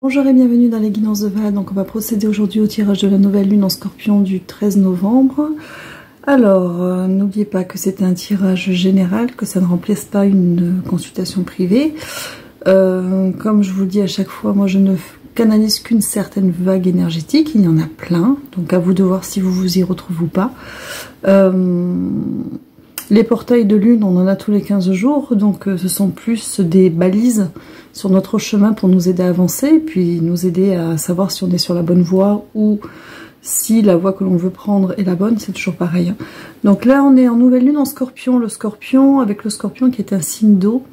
Bonjour et bienvenue dans les guidances de Val. Donc on va procéder aujourd'hui au tirage de la nouvelle lune en Scorpion du 13 novembre. Alors n'oubliez pas que c'est un tirage général, que ça ne remplace pas une consultation privée. Comme je vous le dis à chaque fois, moi je ne canalise qu'une certaine vague énergétique, il y en a plein, donc à vous de voir si vous vous y retrouvez ou pas. Les portails de lune, on en a tous les 15 jours, donc ce sont plus des balises sur notre chemin pour nous aider à avancer, puis nous aider à savoir si on est sur la bonne voie ou si la voie que l'on veut prendre est la bonne, c'est toujours pareil. Donc là, on est en nouvelle lune en Scorpion. Le Scorpion, avec le Scorpion qui est un signe d'eau,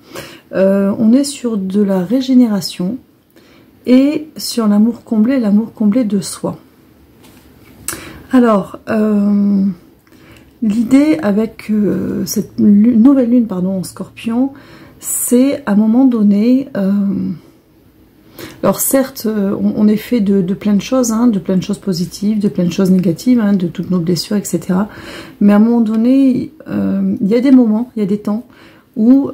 on est sur de la régénération et sur l'amour comblé de soi. Alors, l'idée avec cette nouvelle lune en Scorpion, c'est à un moment donné, alors certes on est fait de plein de choses, de plein de choses positives, de plein de choses négatives, de toutes nos blessures, etc. Mais à un moment donné, il y a des moments, il y a des temps où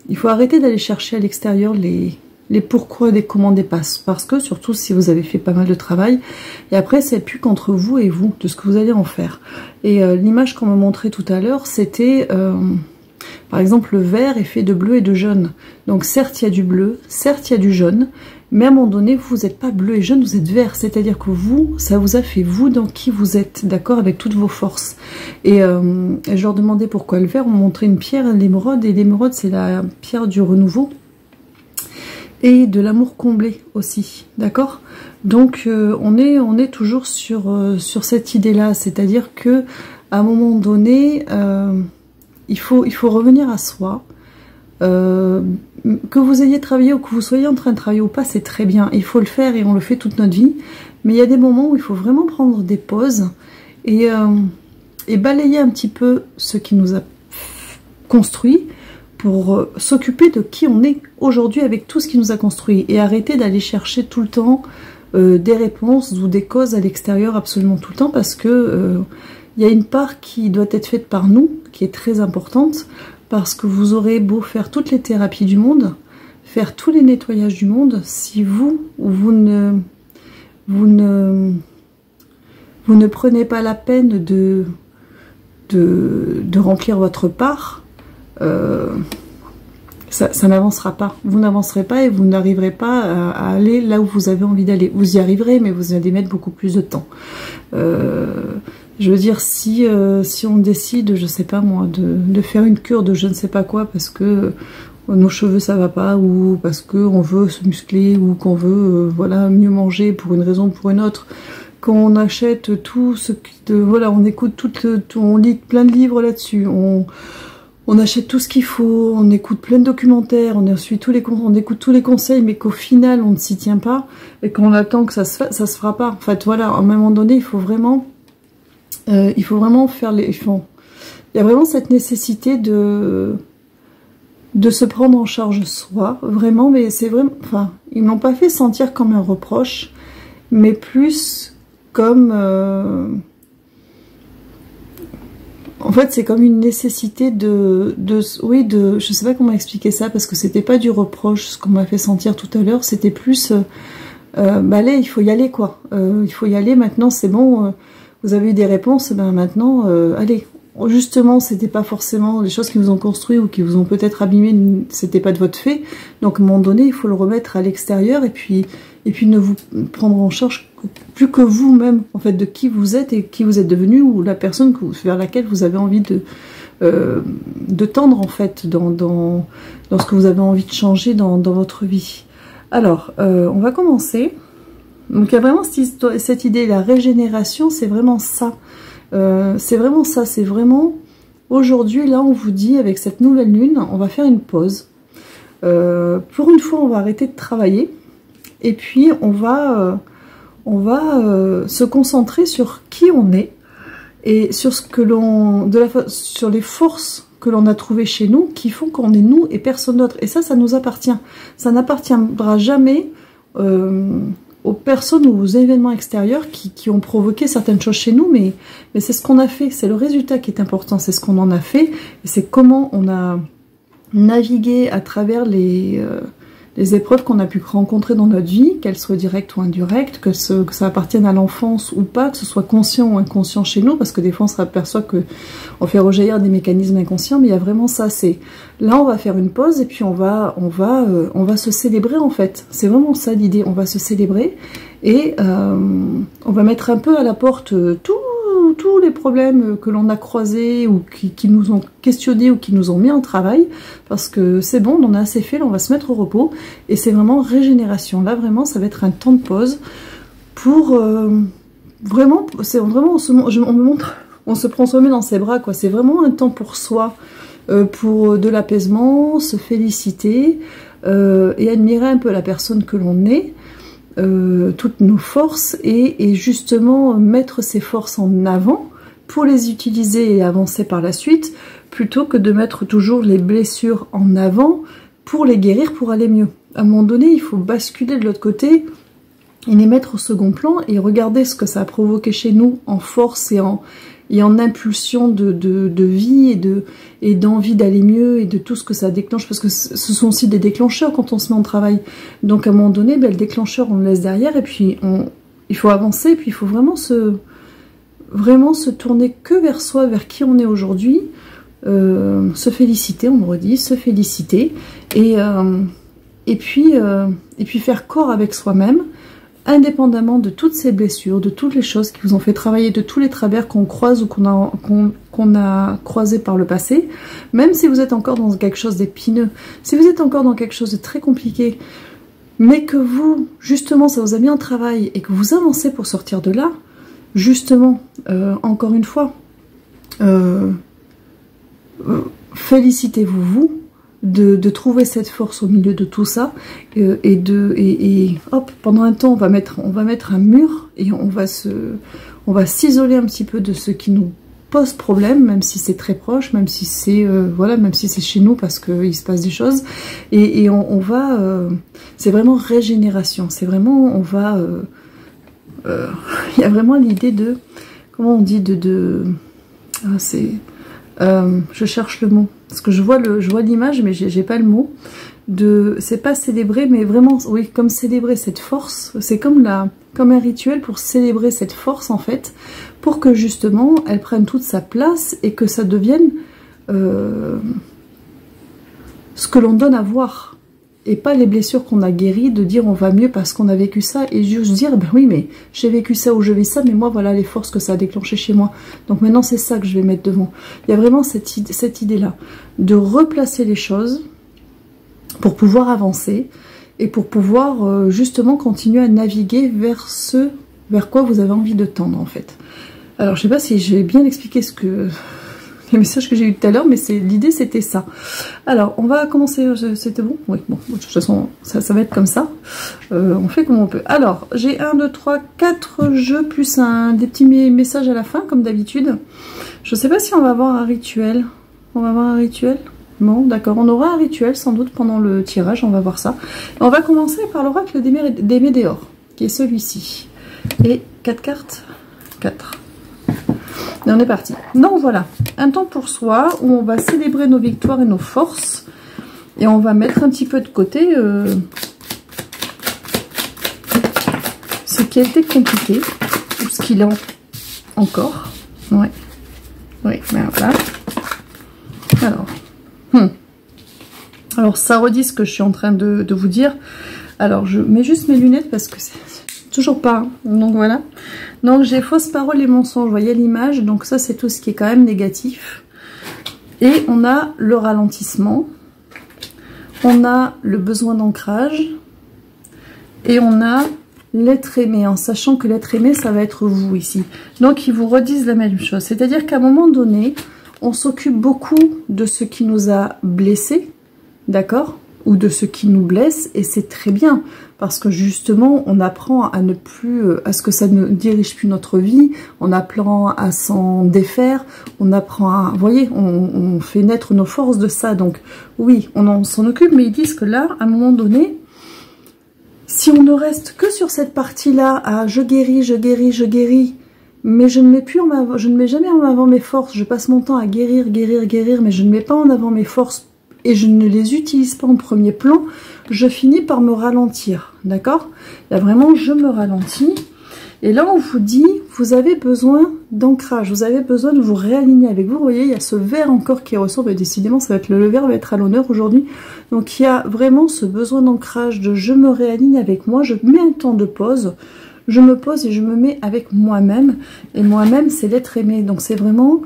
il faut arrêter d'aller chercher à l'extérieur les pourquoi, des comment, des passes, parce que surtout si vous avez fait pas mal de travail, et après c'est plus qu'entre vous et vous, de ce que vous allez en faire. Et l'image qu'on me montrait tout à l'heure, c'était par exemple, le vert est fait de bleu et de jaune. Donc certes, il y a du bleu, certes, il y a du jaune, mais à un moment donné, vous n'êtes pas bleu et jaune, vous êtes vert. C'est-à-dire que vous, ça vous a fait vous dans qui vous êtes, d'accord, avec toutes vos forces. Et je leur demandais pourquoi le vert, on montrait une pierre, l'émeraude, et l'émeraude, c'est la pierre du renouveau et de l'amour comblé aussi, d'accord. Donc on est toujours sur cette idée-là, c'est-à-dire que à un moment donné, il faut revenir à soi. Que vous ayez travaillé ou que vous soyez en train de travailler ou pas, c'est très bien. Il faut le faire et on le fait toute notre vie. Mais il y a des moments où il faut vraiment prendre des pauses et balayer un petit peu ce qui nous a construit pour s'occuper de qui on est aujourd'hui avec tout ce qui nous a construit. Et arrêter d'aller chercher tout le temps des réponses ou des causes à l'extérieur absolument tout le temps, parce que il y a une part qui doit être faite par nous, qui est très importante, parce que vous aurez beau faire toutes les thérapies du monde, faire tous les nettoyages du monde, si vous ne prenez pas la peine de remplir votre part, ça n'avancera pas. Vous n'avancerez pas et vous n'arriverez pas à aller là où vous avez envie d'aller. Vous y arriverez, mais vous allez mettre beaucoup plus de temps. Je veux dire, si on décide, je sais pas moi, de faire une cure de je ne sais pas quoi parce que nos cheveux ça va pas, ou parce qu'on veut se muscler, ou qu'on veut voilà, mieux manger pour une raison ou pour une autre, qu'on achète tout ce qui... voilà, on écoute on lit plein de livres là-dessus, on achète tout ce qu'il faut, on écoute plein de documentaires, on écoute tous les conseils, mais qu'au final on ne s'y tient pas, et qu'on attend que ça se fera pas. En fait, voilà, à un moment donné, il faut vraiment faire les... Il y a vraiment cette nécessité de se prendre en charge soi, vraiment, mais c'est vraiment... Enfin, ils m'ont pas fait sentir comme un reproche, mais plus comme... En fait, c'est comme une nécessité je sais pas comment expliquer ça, parce que c'était pas du reproche, ce qu'on m'a fait sentir tout à l'heure, c'était plus... allez, il faut y aller, quoi. Il faut y aller, maintenant, c'est bon... vous avez eu des réponses, ben maintenant, allez. Justement, c'était pas forcément les choses qui vous ont construit ou qui vous ont peut-être abîmé, c'était pas de votre fait. Donc, à un moment donné, il faut le remettre à l'extérieur et puis ne vous prendre en charge plus que vous-même, en fait, de qui vous êtes et qui vous êtes devenu, ou la personne vers laquelle vous avez envie de tendre, en fait, dans ce que vous avez envie de changer dans votre vie. Alors, on va commencer. Donc il y a vraiment cette idée, la régénération, c'est vraiment ça. C'est vraiment ça, c'est vraiment... Aujourd'hui, là, on vous dit, avec cette nouvelle lune, on va faire une pause. Pour une fois, on va arrêter de travailler. Et puis, on va se concentrer sur qui on est. Et sur ce que sur les forces que l'on a trouvées chez nous, qui font qu'on est nous et personne d'autre. Et ça nous appartient. Ça n'appartiendra jamais... aux personnes ou aux événements extérieurs qui ont provoqué certaines choses chez nous, mais c'est ce qu'on a fait, c'est le résultat qui est important, c'est ce qu'on en a fait, et c'est comment on a navigué à travers les les épreuves qu'on a pu rencontrer dans notre vie, qu'elles soient directes ou indirectes, que ça appartienne à l'enfance ou pas, que ce soit conscient ou inconscient chez nous, parce que des fois on se aperçoit qu'on fait rejaillir des mécanismes inconscients, mais il y a vraiment ça, c'est là on va faire une pause et puis on va se célébrer en fait. C'est vraiment ça l'idée, on va se célébrer et on va mettre un peu à la porte tous les problèmes que l'on a croisés ou qui nous ont questionnés ou qui nous ont mis en travail, parce que c'est bon, on en a assez fait, là on va se mettre au repos, et c'est vraiment régénération. Là vraiment ça va être un temps de pause pour vraiment, on se prend soi-même dans ses bras, quoi. C'est vraiment un temps pour soi, pour de l'apaisement, se féliciter et admirer un peu la personne que l'on est. Toutes nos forces et justement mettre ces forces en avant pour les utiliser et avancer par la suite, plutôt que de mettre toujours les blessures en avant pour les guérir, pour aller mieux. À un moment donné, il faut basculer de l'autre côté et les mettre au second plan et regarder ce que ça a provoqué chez nous en force et en impulsion de vie et d'envie d'aller mieux et de tout ce que ça déclenche, parce que ce sont aussi des déclencheurs quand on se met en travail. Donc à un moment donné, le déclencheur on le laisse derrière et puis il faut avancer, et puis il faut vraiment se tourner que vers soi, vers qui on est aujourd'hui, se féliciter, on me redit, se féliciter et puis faire corps avec soi-même, indépendamment de toutes ces blessures, de toutes les choses qui vous ont fait travailler, de tous les travers qu'on croise ou qu'on a croisé par le passé, même si vous êtes encore dans quelque chose d'épineux, si vous êtes encore dans quelque chose de très compliqué, mais que vous, justement, ça vous a mis en travail et que vous avancez pour sortir de là, justement, encore une fois, félicitez-vous, vous, de trouver cette force au milieu de tout ça, et hop, pendant un temps on va mettre un mur et on va s'isoler un petit peu de ce qui nous pose problème, même si c'est très proche, même si c'est voilà, même si c'est chez nous parce qu'il se passe des choses, et on va c'est vraiment régénération, c'est vraiment on va il y a vraiment l'idée de, comment on dit, je cherche le mot, parce que je vois l'image, mais j'ai pas le mot. C'est pas célébrer, mais vraiment, oui, comme célébrer cette force. C'est comme un rituel pour célébrer cette force, en fait, pour que justement, elle prenne toute sa place et que ça devienne ce que l'on donne à voir. Et pas les blessures qu'on a guéries, de dire on va mieux parce qu'on a vécu ça, et juste dire, ben oui, mais j'ai vécu ça ou je vis ça, mais moi voilà les forces que ça a déclenché chez moi. Donc maintenant c'est ça que je vais mettre devant. Il y a vraiment cette idée-là, de replacer les choses pour pouvoir avancer, et pour pouvoir justement continuer à naviguer vers vers quoi vous avez envie de tendre en fait. Alors je sais pas si j'ai bien expliqué les messages que j'ai eu tout à l'heure, mais l'idée c'était ça. Alors on va commencer, c'était bon? Oui, bon, de toute façon ça va être comme ça, on fait comme on peut. Alors j'ai 1, 2, 3, 4 jeux plus des petits messages à la fin comme d'habitude. Je sais pas si on va avoir un rituel. On va avoir un rituel? Bon, d'accord, on aura un rituel sans doute pendant le tirage, on va voir ça. On va commencer par l'oracle des Médéors, qui est celui-ci. Et 4 cartes? 4. Et on est parti. Donc voilà, un temps pour soi où on va célébrer nos victoires et nos forces. Et on va mettre un petit peu de côté ce qui a été compliqué, ou ce qu'il est encore. Ouais. Oui, voilà. Alors ça redit ce que je suis en train de vous dire. Alors je mets juste mes lunettes parce que c'est toujours pas, donc voilà. Donc j'ai fausse parole et mensonge, vous voyez l'image, donc ça c'est tout ce qui est quand même négatif. Et on a le ralentissement, on a le besoin d'ancrage, et on a l'être aimé, en sachant que l'être aimé ça va être vous ici. Donc ils vous redisent la même chose, c'est-à-dire qu'à un moment donné, on s'occupe beaucoup de ce qui nous a blessés, d'accord, ou de ce qui nous blesse, et c'est très bien, parce que justement, on apprend à ne plus, à ce que ça ne dirige plus notre vie, on apprend à s'en défaire, on apprend à, vous voyez, on fait naître nos forces de ça, donc oui, on s'en occupe, mais ils disent que là, à un moment donné, si on ne reste que sur cette partie-là, à je guéris, je guéris, je guéris, mais je ne mets jamais en avant mes forces, je passe mon temps à guérir, guérir, guérir, mais je ne mets pas en avant mes forces et je ne les utilise pas en premier plan, je finis par me ralentir, d'accord? Là vraiment, je me ralentis. Et là, on vous dit, vous avez besoin d'ancrage, vous avez besoin de vous réaligner avec vous. Vous voyez, il y a ce vert encore qui ressort, mais décidément, ça va être le vert va être à l'honneur aujourd'hui. Donc, il y a vraiment ce besoin d'ancrage, de je me réaligne avec moi, je mets un temps de pause, je me pose et je me mets avec moi-même. Et moi-même, c'est l'être aimé. Donc, c'est vraiment,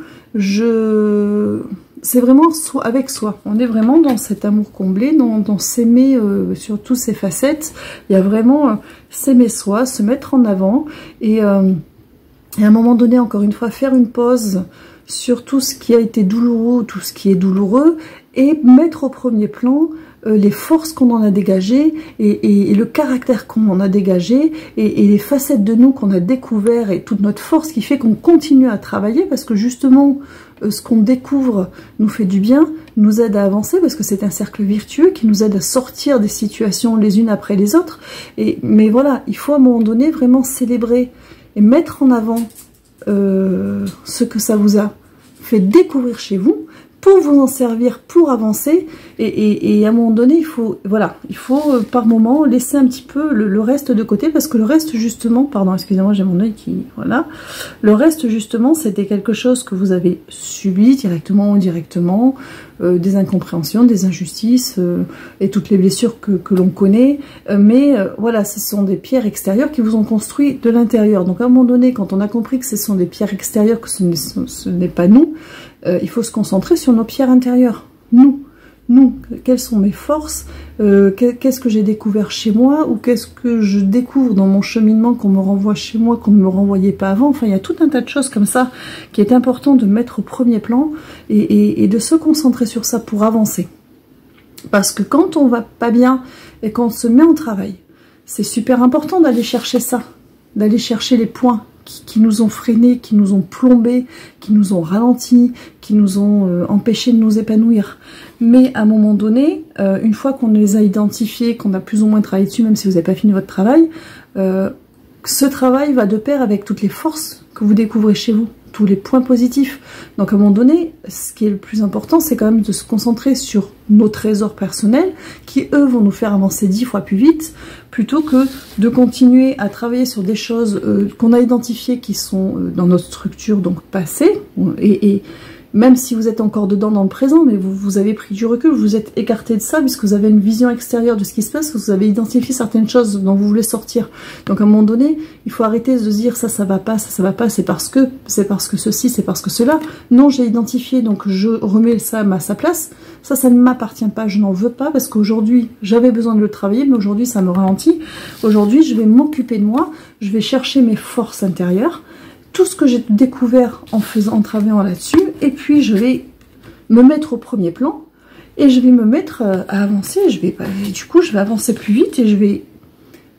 c'est vraiment avec soi. On est vraiment dans cet amour comblé, dans s'aimer sur toutes ses facettes. Il y a vraiment s'aimer soi, se mettre en avant et à un moment donné, encore une fois, faire une pause sur tout ce qui a été douloureux, tout ce qui est douloureux et mettre au premier plan les forces qu'on en a dégagées et le caractère qu'on en a dégagé et les facettes de nous qu'on a découvert et toute notre force qui fait qu'on continue à travailler parce que justement ce qu'on découvre nous fait du bien, nous aide à avancer parce que c'est un cercle vertueux qui nous aide à sortir des situations les unes après les autres. Mais voilà, il faut à un moment donné vraiment célébrer et mettre en avant ce que ça vous a fait découvrir chez vous pour vous en servir, pour avancer. Et à un moment donné, il faut, voilà, il faut par moment laisser un petit peu le reste de côté parce que le reste justement, pardon, excusez-moi, j'ai mon œil qui, voilà, le reste justement, c'était quelque chose que vous avez subi directement ou indirectement, des incompréhensions, des injustices et toutes les blessures que l'on connaît. Mais voilà, ce sont des pierres extérieures qui vous ont construit de l'intérieur. Donc à un moment donné, quand on a compris que ce sont des pierres extérieures, que ce n'est pas nous, il faut se concentrer sur nos pierres intérieures. Nous, quelles sont mes forces, qu'est-ce que j'ai découvert chez moi, ou qu'est-ce que je découvre dans mon cheminement qu'on me renvoie chez moi, qu'on ne me renvoyait pas avant. Enfin, il y a tout un tas de choses comme ça qui est important de mettre au premier plan et de se concentrer sur ça pour avancer. Parce que quand on va pas bien et qu'on se met en travail, c'est super important d'aller chercher ça, d'aller chercher les points qui nous ont freinés, qui nous ont plombés, qui nous ont ralentis, qui nous ont empêchés de nous épanouir. Mais à un moment donné, une fois qu'on les a identifiés, qu'on a plus ou moins travaillé dessus, même si vous n'avez pas fini votre travail, ce travail va de pair avec toutes les forces que vous découvrez chez vous, tous les points positifs. Donc à un moment donné, ce qui est le plus important, c'est quand même de se concentrer sur nos trésors personnels, qui eux vont nous faire avancer 10 fois plus vite, plutôt que de continuer à travailler sur des choses qu'on a identifiées qui sont dans notre structure donc passée, et même si vous êtes encore dedans dans le présent, mais vous avez pris du recul, vous êtes écarté de ça, puisque vous avez une vision extérieure de ce qui se passe, vous avez identifié certaines choses dont vous voulez sortir. Donc à un moment donné, il faut arrêter de se dire ça va pas, ça va pas, c'est parce que ceci, c'est parce que cela. Non, j'ai identifié, donc je remets ça à sa place. Ça ne m'appartient pas, je n'en veux pas, parce qu'aujourd'hui, j'avais besoin de le travailler, mais aujourd'hui, ça me ralentit. Aujourd'hui, je vais m'occuper de moi, je vais chercher mes forces intérieures, tout ce que j'ai découvert en travaillant là-dessus, et puis je vais me mettre au premier plan, et je vais me mettre à avancer, du coup je vais avancer plus vite, et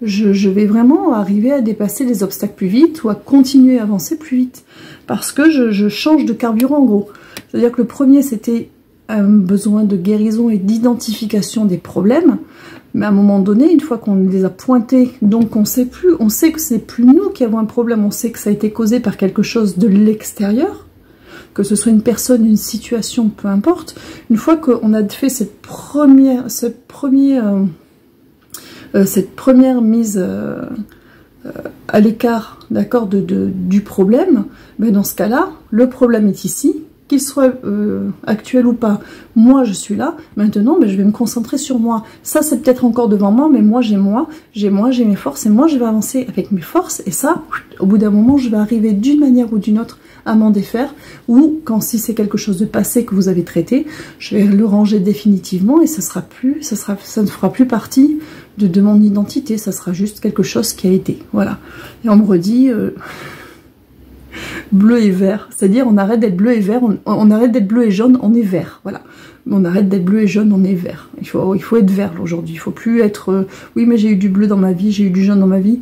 je vais vraiment arriver à dépasser les obstacles plus vite, ou à continuer à avancer plus vite, parce que je change de carburant en gros. C'est-à-dire que le premier c'était un besoin de guérison et d'identification des problèmes, mais à un moment donné, une fois qu'on les a pointés, donc on sait que c'est plus nous qui avons un problème, on sait que ça a été causé par quelque chose de l'extérieur, que ce soit une personne, une situation, peu importe. Une fois qu'on a fait cette première mise à l'écart, d'accord, du problème, ben dans ce cas-là, le problème est ici. Qu'il soit actuel ou pas, moi je suis là, maintenant je vais me concentrer sur moi. Ça c'est peut-être encore devant moi, mais j'ai mes forces, et moi je vais avancer avec mes forces, et ça, au bout d'un moment, je vais arriver d'une manière ou d'une autre à m'en défaire, ou si c'est quelque chose de passé que vous avez traité, je vais le ranger définitivement, et ça ne fera plus partie de mon identité, ça sera juste quelque chose qui a été, voilà. Et on me redit... bleu et vert, c'est-à-dire on arrête d'être bleu et vert, on arrête d'être bleu et jaune, on est vert, voilà. On arrête d'être bleu et jaune, on est vert. Il faut être vert aujourd'hui, il faut plus être oui mais j'ai eu du bleu dans ma vie, j'ai eu du jaune dans ma vie.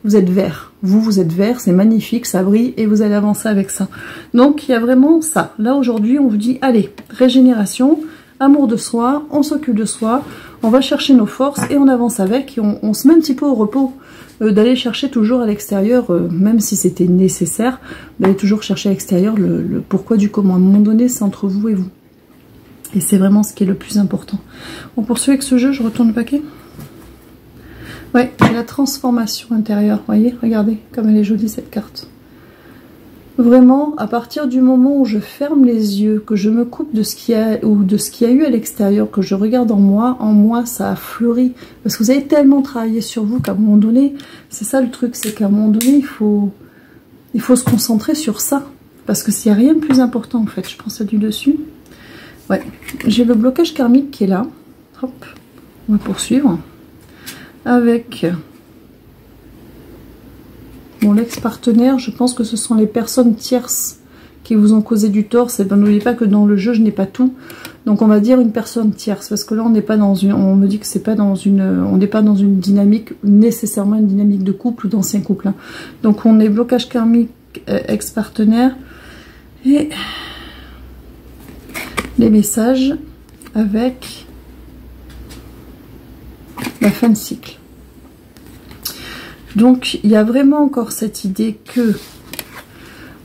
Vous êtes vert, vous êtes vert, c'est magnifique, ça brille et vous allez avancer avec ça. Donc il y a vraiment ça. Là aujourd'hui on vous dit allez, régénération, amour de soi, on s'occupe de soi, on va chercher nos forces et on avance avec, et on se met un petit peu au repos. D'aller chercher toujours à l'extérieur, même si c'était nécessaire, d'aller toujours chercher à l'extérieur le pourquoi du comment. À un moment donné, c'est entre vous et vous. Et c'est vraiment ce qui est le plus important. On poursuit avec ce jeu, je retourne le paquet. Ouais, la transformation intérieure, vous voyez, regardez comme elle est jolie cette carte. Vraiment, à partir du moment où je ferme les yeux, que je me coupe de ce qu'il y a, ou de ce qu'il y a eu à l'extérieur, que je regarde en moi, ça a fleuri. Parce que vous avez tellement travaillé sur vous qu'à un moment donné, c'est ça le truc, c'est qu'à un moment donné, il faut se concentrer sur ça. Parce que s'il n'y a rien de plus important, en fait, je prends ça du dessus. Ouais, j'ai le blocage karmique qui est là. Hop, on va poursuivre. Avec... Bon, l'ex-partenaire, je pense que ce sont les personnes tierces qui vous ont causé du tort. N'oubliez pas que dans le jeu, je n'ai pas tout. Donc on va dire une personne tierce, parce que là on n'est pas dans une... On me dit que c'est pas dans une... On n'est pas dans une dynamique, nécessairement une dynamique de couple ou d'ancien couple. Hein. Donc on est blocage karmique, ex-partenaire. Et les messages avec la fin de cycle. Donc, il y a vraiment encore cette idée que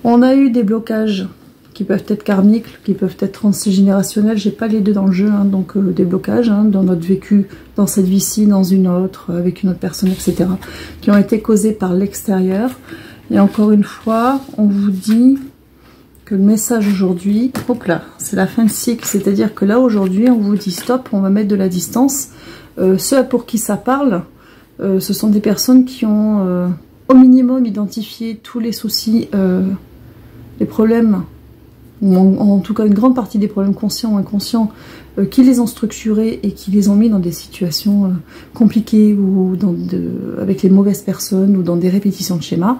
on a eu des blocages qui peuvent être karmiques, qui peuvent être transgénérationnels. J'ai pas les deux dans le jeu, hein, donc des blocages hein, dans notre vécu, dans cette vie-ci, dans une autre, avec une autre personne, etc. qui ont été causés par l'extérieur. Et encore une fois, on vous dit que le message aujourd'hui, hop là, c'est la fin de cycle. C'est-à-dire que là, aujourd'hui, on vous dit stop, on va mettre de la distance. Ceux pour qui ça parle, ce sont des personnes qui ont au minimum identifié tous les soucis, les problèmes, ou en tout cas une grande partie des problèmes conscients ou inconscients, qui les ont structurés et qui les ont mis dans des situations compliquées ou avec les mauvaises personnes ou dans des répétitions de schémas.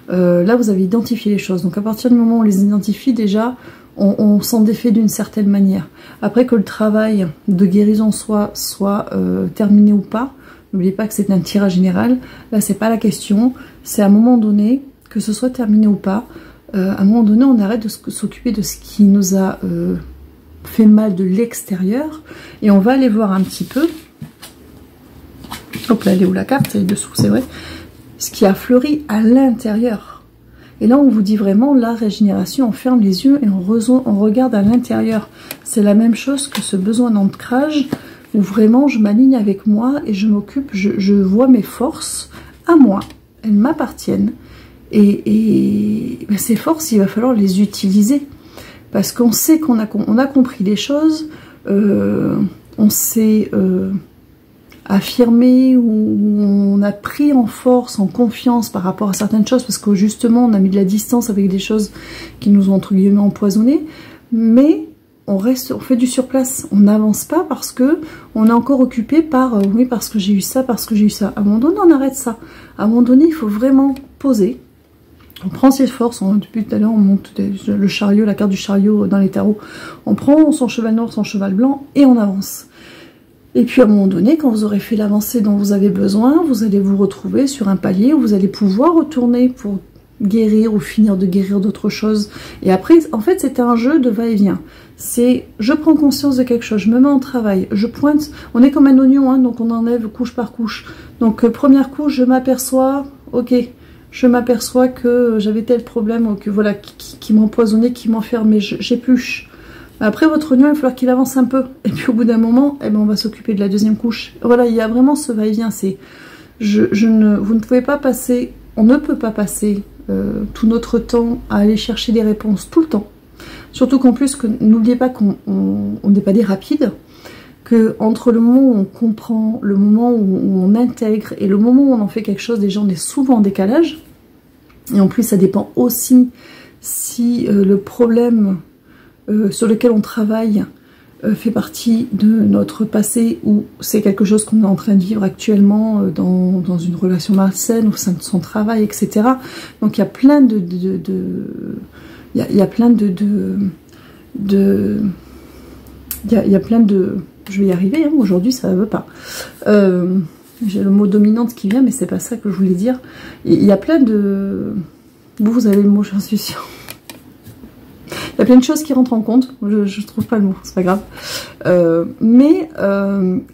Là, vous avez identifié les choses. Donc à partir du moment où on les identifie, déjà, on s'en défait d'une certaine manière. Après que le travail de guérison soit terminé ou pas, n'oubliez pas que c'est un tirage général. Là, c'est pas la question. C'est à un moment donné, que ce soit terminé ou pas, à un moment donné, on arrête de s'occuper de ce qui nous a fait mal de l'extérieur. Et on va aller voir un petit peu. Hop là, elle est où la carte? Elle est dessous, c'est vrai. Ce qui a fleuri à l'intérieur. Et là, on vous dit vraiment, la régénération, on ferme les yeux et on regarde à l'intérieur. C'est la même chose que ce besoin d'ancrage où vraiment je m'aligne avec moi et je m'occupe, je vois mes forces à moi, elles m'appartiennent. Et ben ces forces, il va falloir les utiliser. Parce qu'on sait qu'on a compris les choses, on s'est affirmé, ou on a pris en force, en confiance par rapport à certaines choses, parce que justement on a mis de la distance avec des choses qui nous ont entre guillemets empoisonnés, mais on fait du surplace, on n'avance pas parce que on est encore occupé par oui, parce que j'ai eu ça, parce que j'ai eu ça. À un moment donné, on arrête ça. À un moment donné, il faut vraiment poser. On prend ses forces, depuis tout à l'heure, on monte le chariot, la carte du chariot dans les tarots. On prend son cheval noir, son cheval blanc, et on avance. Et puis à un moment donné, quand vous aurez fait l'avancée dont vous avez besoin, vous allez vous retrouver sur un palier où vous allez pouvoir retourner pour guérir ou finir de guérir d'autres choses. Et après, en fait, c'est un jeu de va-et-vient. C'est, je prends conscience de quelque chose, je me mets en travail, je pointe, on est comme un oignon, hein, donc on enlève couche par couche. Donc première couche, je m'aperçois, ok, je m'aperçois que j'avais tel problème, ou que voilà, qui m'empoisonnait, qui m'enfermait, j'épluche. Après, votre oignon, il va falloir qu'il avance un peu. Et puis au bout d'un moment, eh ben, on va s'occuper de la deuxième couche. Voilà, il y a vraiment ce va-et-vient. C'est, vous ne pouvez pas passer, on ne peut pas passer tout notre temps à aller chercher des réponses tout le temps. Surtout qu'en plus, n'oubliez pas qu'on n'est pas des rapides, que entre le moment où on comprend, le moment où on intègre et le moment où on en fait quelque chose, déjà on est souvent en décalage. Et en plus, ça dépend aussi si le problème sur lequel on travaille fait partie de notre passé ou c'est quelque chose qu'on est en train de vivre actuellement dans une relation malsaine au sein de son travail, etc. Donc il y a plein il y a plein je vais y arriver, hein, aujourd'hui ça ne veut pas. J'ai le mot dominante qui vient, mais c'est pas ça que je voulais dire. Il y a plein de... Vous avez le mot, j'en suis sûre. Il y a plein de choses qui rentrent en compte. Je trouve pas le mot, c'est pas grave. Mais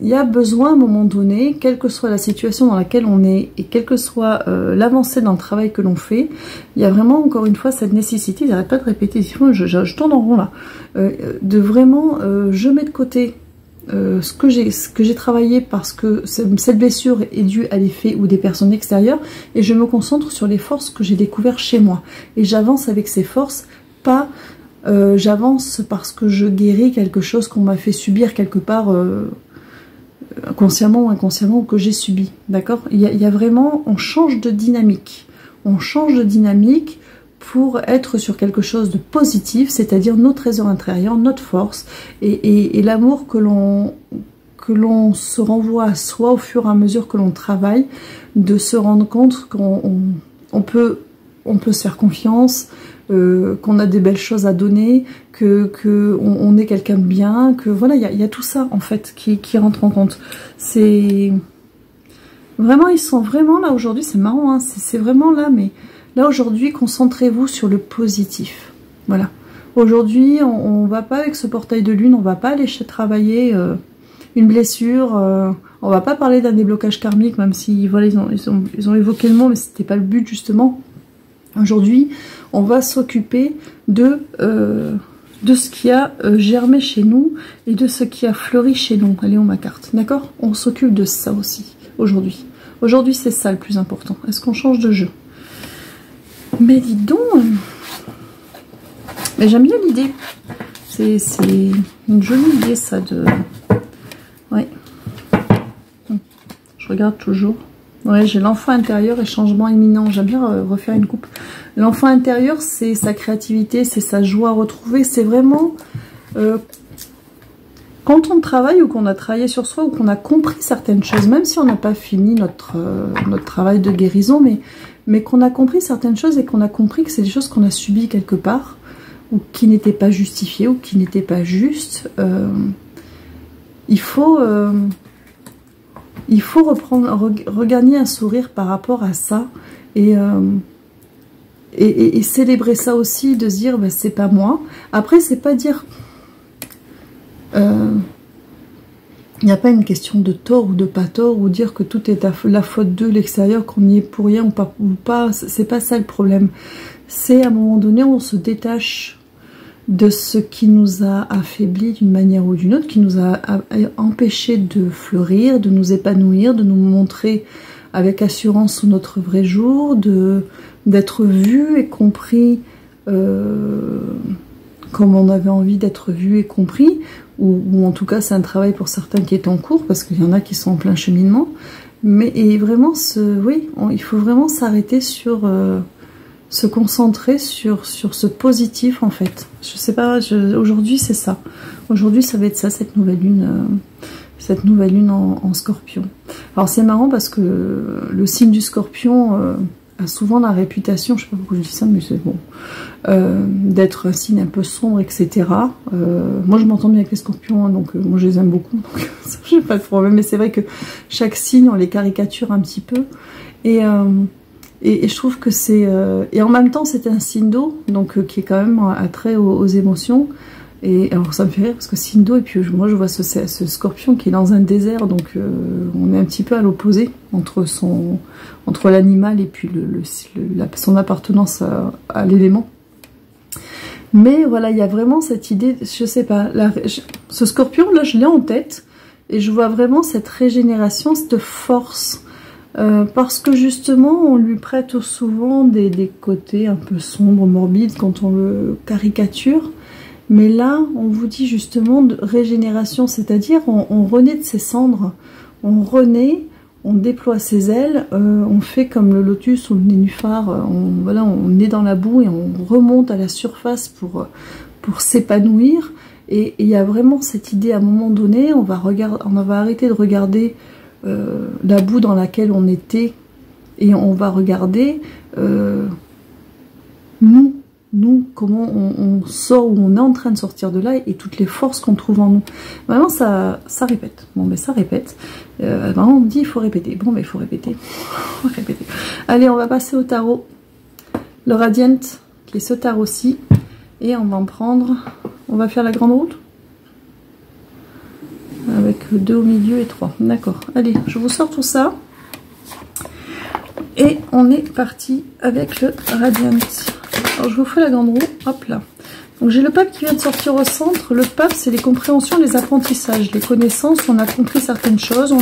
il y a besoin à un moment donné, quelle que soit la situation dans laquelle on est et quelle que soit l'avancée dans le travail que l'on fait, il y a vraiment encore une fois cette nécessité, ils n'arrêtent pas de répéter, je tourne en rond là, de vraiment je mets de côté ce que j'ai travaillé parce que cette blessure est due à l'effet ou des personnes extérieures et je me concentre sur les forces que j'ai découvertes chez moi et j'avance avec ces forces, pas j'avance parce que je guéris quelque chose qu'on m'a fait subir quelque part consciemment ou inconsciemment ou que j'ai subi, d'accord. Il y a vraiment, on change de dynamique, pour être sur quelque chose de positif, c'est-à-dire nos trésors intérieurs, notre force et l'amour que l'on se renvoie à soi au fur et à mesure que l'on travaille, de se rendre compte qu'on peut se faire confiance, qu'on a des belles choses à donner, qu'on est quelqu'un de bien, que voilà, il y a tout ça en fait qui rentre en compte. C'est vraiment, ils sont vraiment là aujourd'hui, c'est marrant, hein, c'est vraiment là, mais là aujourd'hui, concentrez-vous sur le positif. Voilà. Aujourd'hui, on va pas avec ce portail de lune, on va pas aller travailler une blessure, on va pas parler d'un déblocage karmique, même si voilà, ils ont évoqué le mot, mais c'était pas le but justement. Aujourd'hui, on va s'occuper de ce qui a germé chez nous et de ce qui a fleuri chez nous. Allez, on ma carte, d'accord? On s'occupe de ça aussi aujourd'hui. Aujourd'hui, c'est ça le plus important. Est-ce qu'on change de jeu? Mais dis donc, mais j'aime bien l'idée. C'est une jolie idée ça de. Ouais. Je regarde toujours. Ouais, j'ai l'enfant intérieur et changement imminent. J'aime bien refaire une coupe. L'enfant intérieur, c'est sa créativité, c'est sa joie retrouvée. C'est vraiment quand on travaille ou qu'on a travaillé sur soi ou qu'on a compris certaines choses, même si on n'a pas fini notre travail de guérison, mais qu'on a compris certaines choses et qu'on a compris que c'est des choses qu'on a subies quelque part ou qui n'étaient pas justifiées ou qui n'étaient pas justes. Il faut regagner un sourire par rapport à ça et célébrer ça aussi, de se dire bah, c'est pas moi. Après, c'est pas dire il n'y a pas une question de tort ou de pas tort, ou dire que tout est la faute de l'extérieur, qu'on y est pour rien ou pas, c'est pas ça le problème. C'est à un moment donné, on se détache de ce qui nous a affaiblis d'une manière ou d'une autre, qui nous a empêché de fleurir, de nous épanouir, de nous montrer avec assurance notre vrai jour, d'être vu et compris comme on avait envie d'être vu et compris, ou en tout cas c'est un travail pour certains qui est en cours, parce qu'il y en a qui sont en plein cheminement, mais et vraiment, il faut vraiment s'arrêter sur, se concentrer sur ce positif en fait. Je sais pas, aujourd'hui c'est ça, aujourd'hui ça va être ça, cette nouvelle lune en Scorpion. Alors c'est marrant parce que le signe du Scorpion a souvent la réputation, je sais pas pourquoi je dis ça, mais c'est bon, d'être un signe un peu sombre, etc. Moi je m'entends bien avec les Scorpions, hein, donc moi je les aime beaucoup, donc j'ai pas de problème, mais c'est vrai que chaque signe on les caricature un petit peu, et je trouve que c'est... et en même temps c'est un signe d'eau, donc qui est quand même attrait aux émotions. Et alors ça me fait rire parce que signe d'eau, et puis moi je vois ce Scorpion qui est dans un désert, donc on est un petit peu à l'opposé entre l'animal et puis son appartenance à l'élément. Mais voilà, il y a vraiment cette idée, je sais pas, ce Scorpion là je l'ai en tête et je vois vraiment cette régénération, cette force, parce que justement on lui prête souvent des côtés un peu sombres, morbides quand on le caricature. Mais là, on vous dit justement de régénération, c'est-à-dire on renaît de ses cendres, on renaît, on déploie ses ailes, on fait comme le lotus ou le nénuphar, on est dans la boue et on remonte à la surface pour s'épanouir. Et il y a vraiment cette idée, à un moment donné, on va arrêter de regarder la boue dans laquelle on était et on va regarder nous, comment on sort, ou on est en train de sortir de là, et toutes les forces qu'on trouve en nous. Vraiment, ça répète. Bon, ben ça répète. Vraiment, on me dit, il faut répéter. Bon, ben il faut répéter. Allez, on va passer au tarot. Le Radiant, qui est ce tarot-ci. Et on va en prendre, on va faire la grande route avec 2 au milieu et 3. D'accord, allez, je vous sors tout ça. Et on est parti avec le Radiant. Alors je vous fais la grande roue, hop là. Donc j'ai le pape qui vient de sortir au centre. Le pape, c'est les compréhensions, les apprentissages, les connaissances. On a compris certaines choses.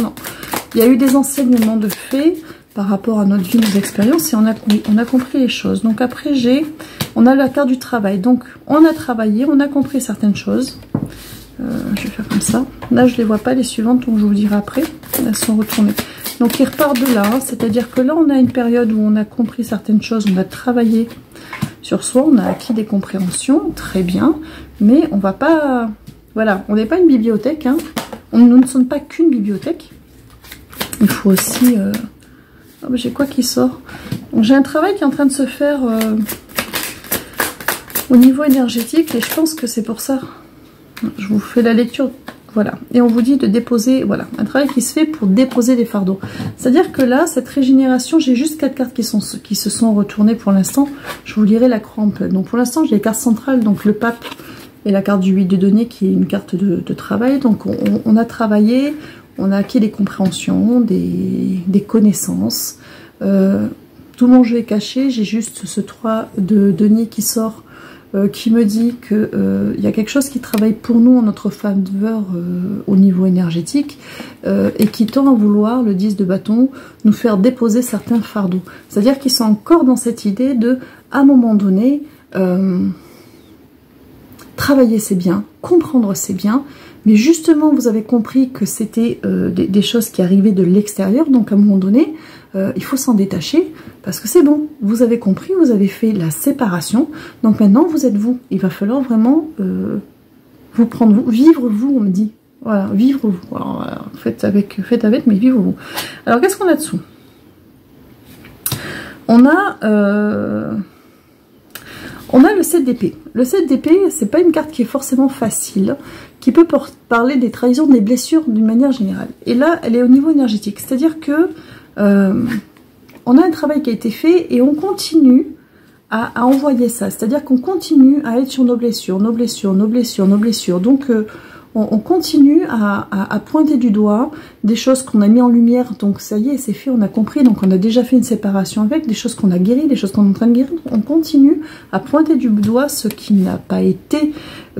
Il y a eu des enseignements de fait par rapport à notre vie, nos expériences, et on a compris les choses. Donc après, on a la carte du travail. Donc on a travaillé, on a compris certaines choses. Je vais faire comme ça. Là, je les vois pas, les suivantes, donc je vous dirai après. Elles sont retournées. Donc il repart de là, c'est-à-dire que là, on a une période où on a compris certaines choses, on a travaillé sur soi, on a acquis des compréhensions, très bien, mais on va pas... Voilà, on n'est pas une bibliothèque, hein. Nous ne sommes pas qu'une bibliothèque. Il faut aussi... Oh, j'ai quoi qui sort? J'ai un travail qui est en train de se faire au niveau énergétique, et je pense que c'est pour ça. Je vous fais la lecture, voilà. Et on vous dit de déposer, voilà, un travail qui se fait pour déposer les fardeaux. C'est-à-dire que là, cette régénération, j'ai juste 4 cartes qui se sont retournées pour l'instant. Je vous lirai la croix en peu. Donc pour l'instant, j'ai les cartes centrales, donc le pape et la carte du 8 de denier qui est une carte de travail. Donc on a travaillé, on a acquis des compréhensions, des connaissances. Tout mon jeu est caché, j'ai juste ce 3 de denier qui sort. Qui me dit qu'il y a quelque chose qui travaille pour nous en notre faveur au niveau énergétique et qui tend à vouloir, le 10 de bâton, nous faire déposer certains fardeaux. C'est-à-dire qu'ils sont encore dans cette idée de, à un moment donné, travailler c'est bien, comprendre c'est bien, mais justement vous avez compris que c'était des choses qui arrivaient de l'extérieur, donc à un moment donné, il faut s'en détacher, parce que c'est bon, vous avez compris, vous avez fait la séparation, donc maintenant vous êtes vous. Il va falloir vraiment vous prendre vous, vivre vous, on me dit. Voilà, vivre vous. Alors, voilà, faites avec, mais vivre vous. Alors qu'est-ce qu'on a dessous? On a le 7 d'épée. Le 7 d'épée, c'est pas une carte qui est forcément facile, qui peut parler des trahisons, des blessures d'une manière générale. Et là, elle est au niveau énergétique, c'est-à-dire que on a un travail qui a été fait et on continue à envoyer ça. C'est-à-dire qu'on continue à être sur nos blessures, nos blessures, nos blessures, nos blessures. Donc on continue à pointer du doigt des choses qu'on a mis en lumière. Donc ça y est, c'est fait, on a compris. Donc on a déjà fait une séparation avec, des choses qu'on a guéries, des choses qu'on est en train de guérir. On continue à pointer du doigt ce qui n'a pas été,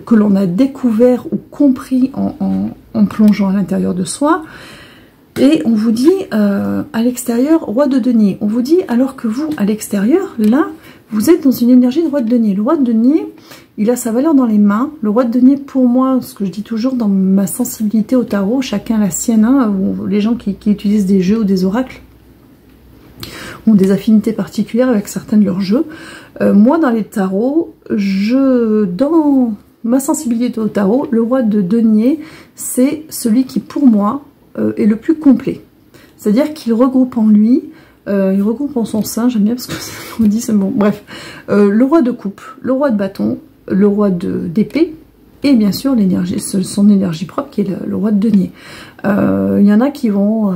que l'on a découvert ou compris en plongeant à l'intérieur de soi. Et on vous dit, à l'extérieur, roi de denier. On vous dit, alors que vous, à l'extérieur, là, vous êtes dans une énergie de roi de denier. Le roi de denier, il a sa valeur dans les mains. Le roi de denier, pour moi, ce que je dis toujours dans ma sensibilité au tarot, chacun la sienne, hein, ou les gens qui utilisent des jeux ou des oracles, ont des affinités particulières avec certains de leurs jeux. Moi, dans les tarots, dans ma sensibilité au tarot, le roi de denier, c'est celui qui, pour moi, est le plus complet. C'est-à-dire qu'il regroupe en lui, il regroupe en son sein, j'aime bien parce que on me dit c'est bon, bref, le roi de coupe, le roi de bâton, le roi d'épée, et bien sûr l'énergie, son énergie propre qui est le roi de denier. Il y en a qui vont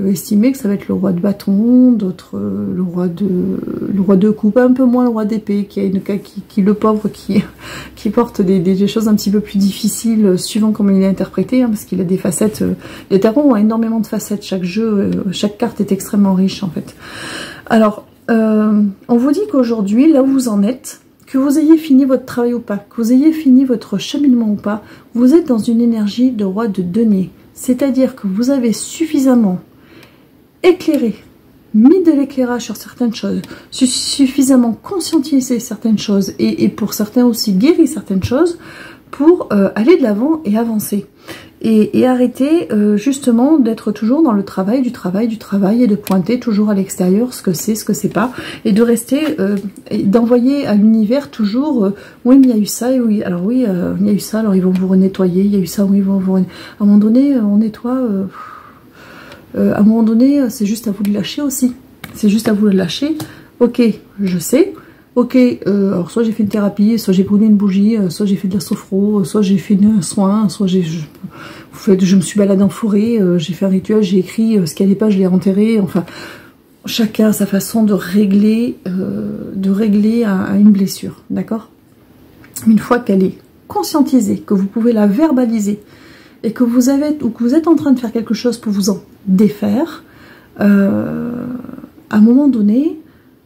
estimer que ça va être le roi de bâton, d'autres le roi de coupe, un peu moins le roi d'épée, qui le pauvre qui porte des choses un petit peu plus difficiles suivant comment il est interprété, hein, parce qu'il a des facettes. Les tarots ont énormément de facettes, chaque jeu, chaque carte est extrêmement riche en fait. Alors, on vous dit qu'aujourd'hui, là où vous en êtes, que vous ayez fini votre travail ou pas, que vous ayez fini votre cheminement ou pas, vous êtes dans une énergie de roi de denier. C'est-à-dire que vous avez suffisamment éclairé, mis de l'éclairage sur certaines choses, suffisamment conscientisé certaines choses, et pour certains aussi guéri certaines choses, pour aller de l'avant et avancer. Et arrêter justement d'être toujours dans le travail, du travail, et de pointer toujours à l'extérieur ce que c'est pas, et de rester, d'envoyer à l'univers toujours, oui mais il y a eu ça, et oui, alors oui, il y a eu ça, alors ils vont vous renettoyer, il y a eu ça, oui, ils vont vous renettoyer. À un moment donné, on nettoie, à un moment donné, c'est juste à vous de lâcher aussi, c'est juste à vous de lâcher, ok, je sais. Ok, alors soit j'ai fait une thérapie, soit j'ai brûlé une bougie, soit j'ai fait de la sophro, soit j'ai fait un soin, soit je me suis baladée en forêt, j'ai fait un rituel, j'ai écrit ce qui allait pas, je l'ai enterré. Enfin, chacun a sa façon de régler à une blessure, d'accord? une fois qu'elle est conscientisée, que vous pouvez la verbaliser, et que vous êtes en train de faire quelque chose pour vous en défaire, à un moment donné,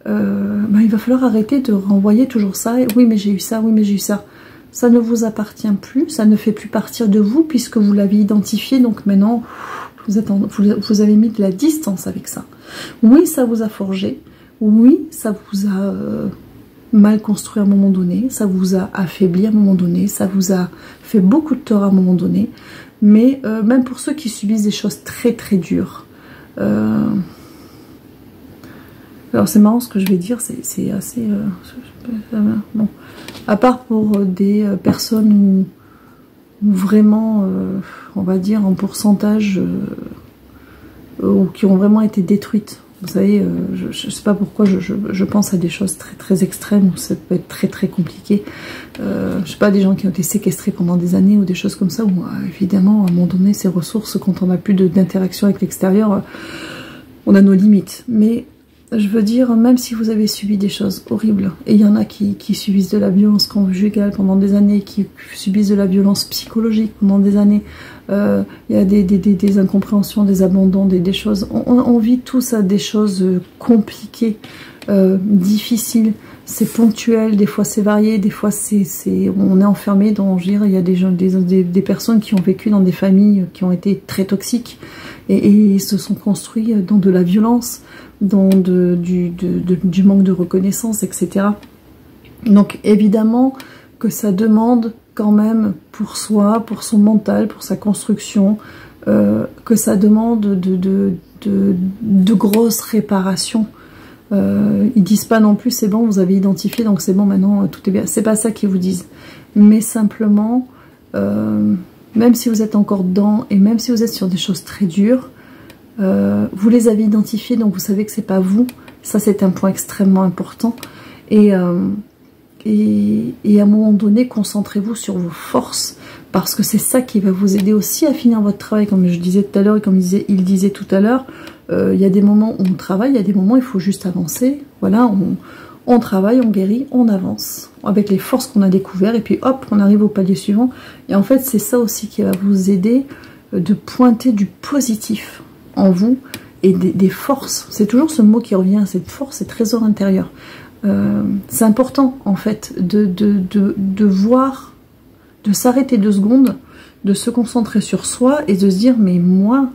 il va falloir arrêter de renvoyer toujours ça. Et, oui, mais j'ai eu ça, oui, mais j'ai eu ça. Ça ne vous appartient plus, ça ne fait plus partir de vous puisque vous l'avez identifié. Donc maintenant, vous avez mis de la distance avec ça. Oui, ça vous a forgé. Oui, ça vous a mal construit à un moment donné. Ça vous a affaibli à un moment donné. Ça vous a fait beaucoup de tort à un moment donné. Mais même pour ceux qui subissent des choses très très dures, alors c'est marrant ce que je vais dire, c'est assez... bon. À part pour des personnes où vraiment, on va dire en pourcentage, qui ont vraiment été détruites. Vous savez, je ne sais pas pourquoi je pense à des choses très très extrêmes où ça peut être très très compliqué. Je sais pas, des gens qui ont été séquestrés pendant des années ou des choses comme ça où évidemment à un moment donné ces ressources, quand on n'a plus d'interaction avec l'extérieur, on a nos limites. Mais je veux dire, même si vous avez subi des choses horribles, et il y en a qui subissent de la violence conjugale pendant des années, qui subissent de la violence psychologique pendant des années, il y a des incompréhensions, des abandons, des choses. On vit tous des choses compliquées, difficiles. C'est ponctuel, des fois c'est varié, des fois on est enfermé dans, je veux dire, il y a des personnes qui ont vécu dans des familles qui ont été très toxiques et se sont construits dans de la violence, dans du manque de reconnaissance, etc. Donc évidemment que ça demande quand même pour soi, pour son mental, pour sa construction, que ça demande de grosses réparations. Ils disent pas non plus c'est bon, vous avez identifié donc c'est bon, maintenant tout est bien. C'est pas ça qu'ils vous disent, mais simplement même si vous êtes encore dedans et même si vous êtes sur des choses très dures, vous les avez identifiées, donc vous savez que c'est pas vous. Ça c'est un point extrêmement important. Et à un moment donné, concentrez-vous sur vos forces, parce que c'est ça qui va vous aider aussi à finir votre travail, comme je disais tout à l'heure et comme il disait tout à l'heure. Il y a des moments où on travaille, il y a des moments où il faut juste avancer. Voilà, on travaille, on guérit, on avance avec les forces qu'on a découvertes et puis hop, on arrive au palier suivant. Et en fait, c'est ça aussi qui va vous aider de pointer du positif en vous et des forces. C'est toujours ce mot qui revient, cette force et trésor intérieur. C'est important en fait de voir, de s'arrêter 2 secondes, de se concentrer sur soi et de se dire mais moi,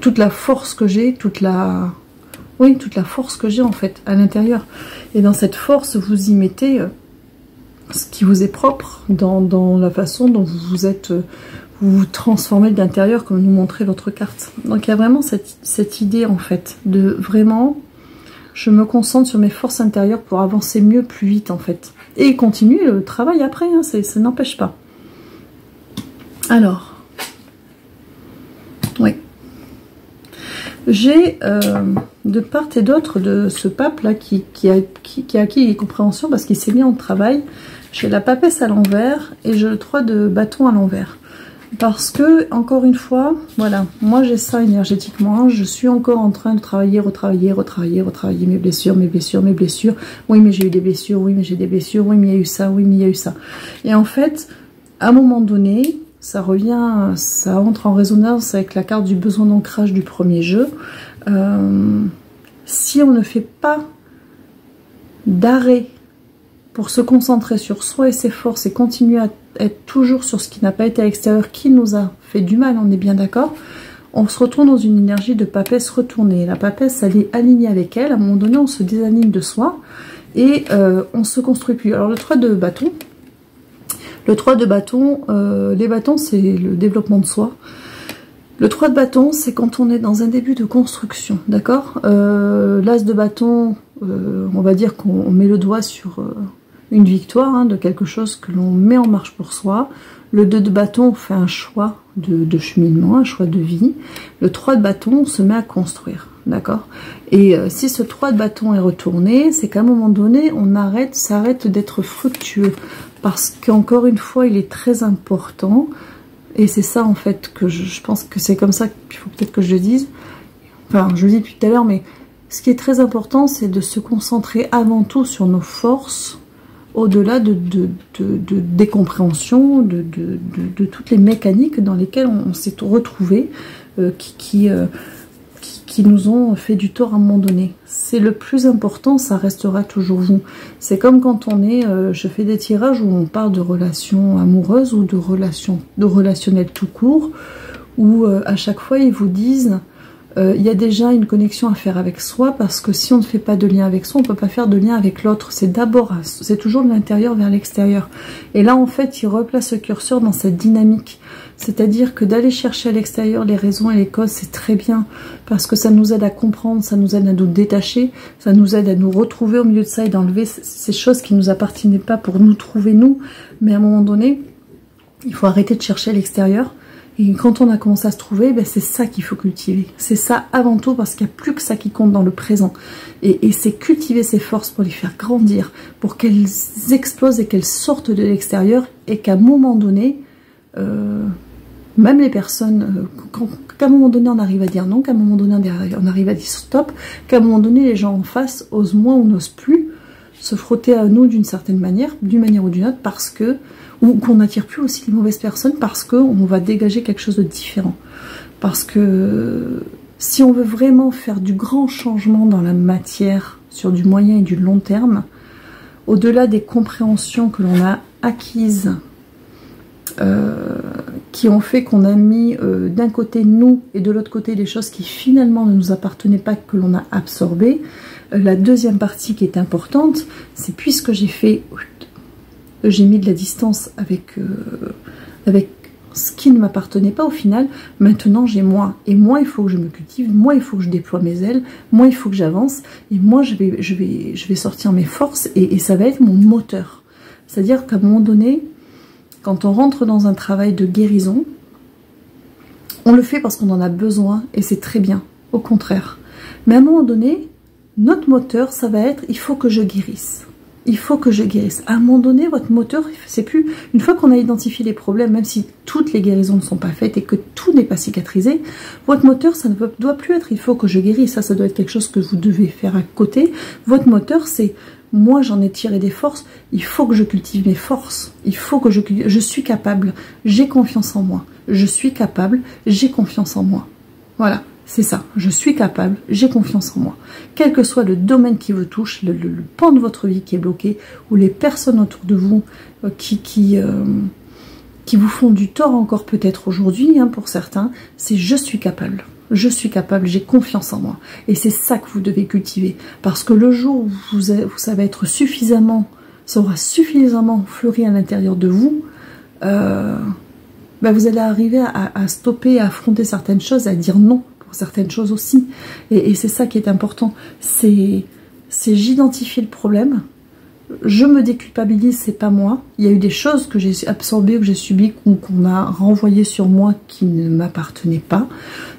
toute la force que j'ai, toute la force que j'ai en fait à l'intérieur. Et dans cette force, vous y mettez ce qui vous est propre dans la façon dont vous vous transformez de l'intérieur, comme nous montrait votre carte. Donc il y a vraiment cette idée en fait de vraiment, je me concentre sur mes forces intérieures pour avancer mieux, plus vite en fait. Et continuer le travail après, hein, ça n'empêche pas. Alors, oui. J'ai de part et d'autre de ce pape là qui a acquis les compréhensions parce qu'il s'est mis en travail. J'ai la papesse à l'envers et j'ai le 3 de bâton à l'envers. Parce que, encore une fois, voilà, moi j'ai ça énergétiquement, je suis encore en train de travailler, retravailler mes blessures. Oui, mais j'ai eu des blessures, oui, mais j'ai des blessures, oui, mais il y a eu ça, oui, mais il y a eu ça. Et en fait, à un moment donné, ça revient, ça entre en résonance avec la carte du besoin d'ancrage du premier jeu. Si on ne fait pas d'arrêt pour se concentrer sur soi et ses forces et continuer à être toujours sur ce qui n'a pas été à l'extérieur, qui nous a fait du mal, on est bien d'accord, on se retrouve dans une énergie de papesse retournée. La papesse, elle est alignée avec elle, à un moment donné on se désaligne de soi et on se construit plus. Alors le 3 de bâton, les bâtons c'est le développement de soi. Le 3 de bâton, c'est quand on est dans un début de construction, d'accord. L'as de bâton, on va dire qu'on met le doigt sur une victoire, hein, de quelque chose que l'on met en marche pour soi. Le 2 de bâton, on fait un choix de cheminement, un choix de vie. Le 3 de bâton, on se met à construire, d'accord. Et si ce 3 de bâton est retourné, c'est qu'à un moment donné, ça arrête d'être fructueux. Parce qu'encore une fois, il est très important. Et c'est ça en fait que je pense que c'est comme ça qu'il faut peut-être que je le dise. Enfin, je le dis depuis tout à l'heure, mais ce qui est très important, c'est de se concentrer avant tout sur nos forces, au-delà des compréhensions, de toutes les mécaniques dans lesquelles on s'est retrouvé, qui nous ont fait du tort à un moment donné. C'est le plus important, ça restera toujours vous. C'est comme quand on est, je fais des tirages où on parle de relations amoureuses ou de relationnel tout court, où à chaque fois ils vous disent il y a déjà une connexion à faire avec soi, parce que si on ne fait pas de lien avec soi, on ne peut pas faire de lien avec l'autre. C'est d'abord, c'est toujours de l'intérieur vers l'extérieur. Et là, en fait, il replace le curseur dans cette dynamique. C'est-à-dire que d'aller chercher à l'extérieur les raisons et les causes, c'est très bien, parce que ça nous aide à comprendre, ça nous aide à nous détacher, ça nous aide à nous retrouver au milieu de ça et d'enlever ces choses qui ne nous appartenaient pas pour nous trouver nous. Mais à un moment donné, il faut arrêter de chercher à l'extérieur. Et quand on a commencé à se trouver, ben c'est ça qu'il faut cultiver. C'est ça avant tout, parce qu'il n'y a plus que ça qui compte dans le présent. Et c'est cultiver ses forces pour les faire grandir, pour qu'elles explosent et qu'elles sortent de l'extérieur, et qu'à un moment donné, même les personnes, qu'à un moment donné on arrive à dire non, qu'à un moment donné on arrive à dire stop, qu'à un moment donné les gens en face osent moins ou n'osent plus se frotter à nous d'une certaine manière, d'une manière ou d'une autre, parce que, ou qu'on n'attire plus aussi les mauvaises personnes, parce qu'on va dégager quelque chose de différent. Parce que si on veut vraiment faire du grand changement dans la matière sur du moyen et du long terme, au-delà des compréhensions que l'on a acquises, qui ont fait qu'on a mis d'un côté nous et de l'autre côté les choses qui finalement ne nous appartenaient pas, que l'on a absorbées, la deuxième partie qui est importante, c'est puisque j'ai mis de la distance avec ce qui ne m'appartenait pas au final, maintenant j'ai moi. Et moi, il faut que je me cultive, moi, il faut que je déploie mes ailes, moi, il faut que j'avance, et moi, je vais sortir mes forces, et ça va être mon moteur. C'est-à-dire qu'à un moment donné, quand on rentre dans un travail de guérison, on le fait parce qu'on en a besoin, et c'est très bien, au contraire. Mais à un moment donné, notre moteur, ça va être, il faut que je guérisse. Il faut que je guérisse. À un moment donné, votre moteur, c'est plus... Une fois qu'on a identifié les problèmes, même si toutes les guérisons ne sont pas faites et que tout n'est pas cicatrisé, votre moteur, ça ne doit plus être, il faut que je guérisse. Ça doit être quelque chose que vous devez faire à côté. Votre moteur, c'est, moi, j'en ai tiré des forces, il faut que je cultive mes forces. Il faut que je suis capable, j'ai confiance en moi. Je suis capable, j'ai confiance en moi. Voilà. C'est ça, je suis capable, j'ai confiance en moi. Quel que soit le domaine qui vous touche, le pan de votre vie qui est bloqué, ou les personnes autour de vous qui vous font du tort encore peut-être aujourd'hui, hein, pour certains, c'est je suis capable, j'ai confiance en moi. Et c'est ça que vous devez cultiver. Parce que le jour où ça va être suffisamment, ça aura suffisamment fleuri à l'intérieur de vous, vous allez arriver à stopper, à affronter certaines choses, à dire non pour certaines choses aussi. Et c'est ça qui est important. C'est j'identifie le problème, je me déculpabilise, c'est pas moi. Il y a eu des choses que j'ai absorbées, que j'ai subies, qu'on a renvoyées sur moi qui ne m'appartenaient pas.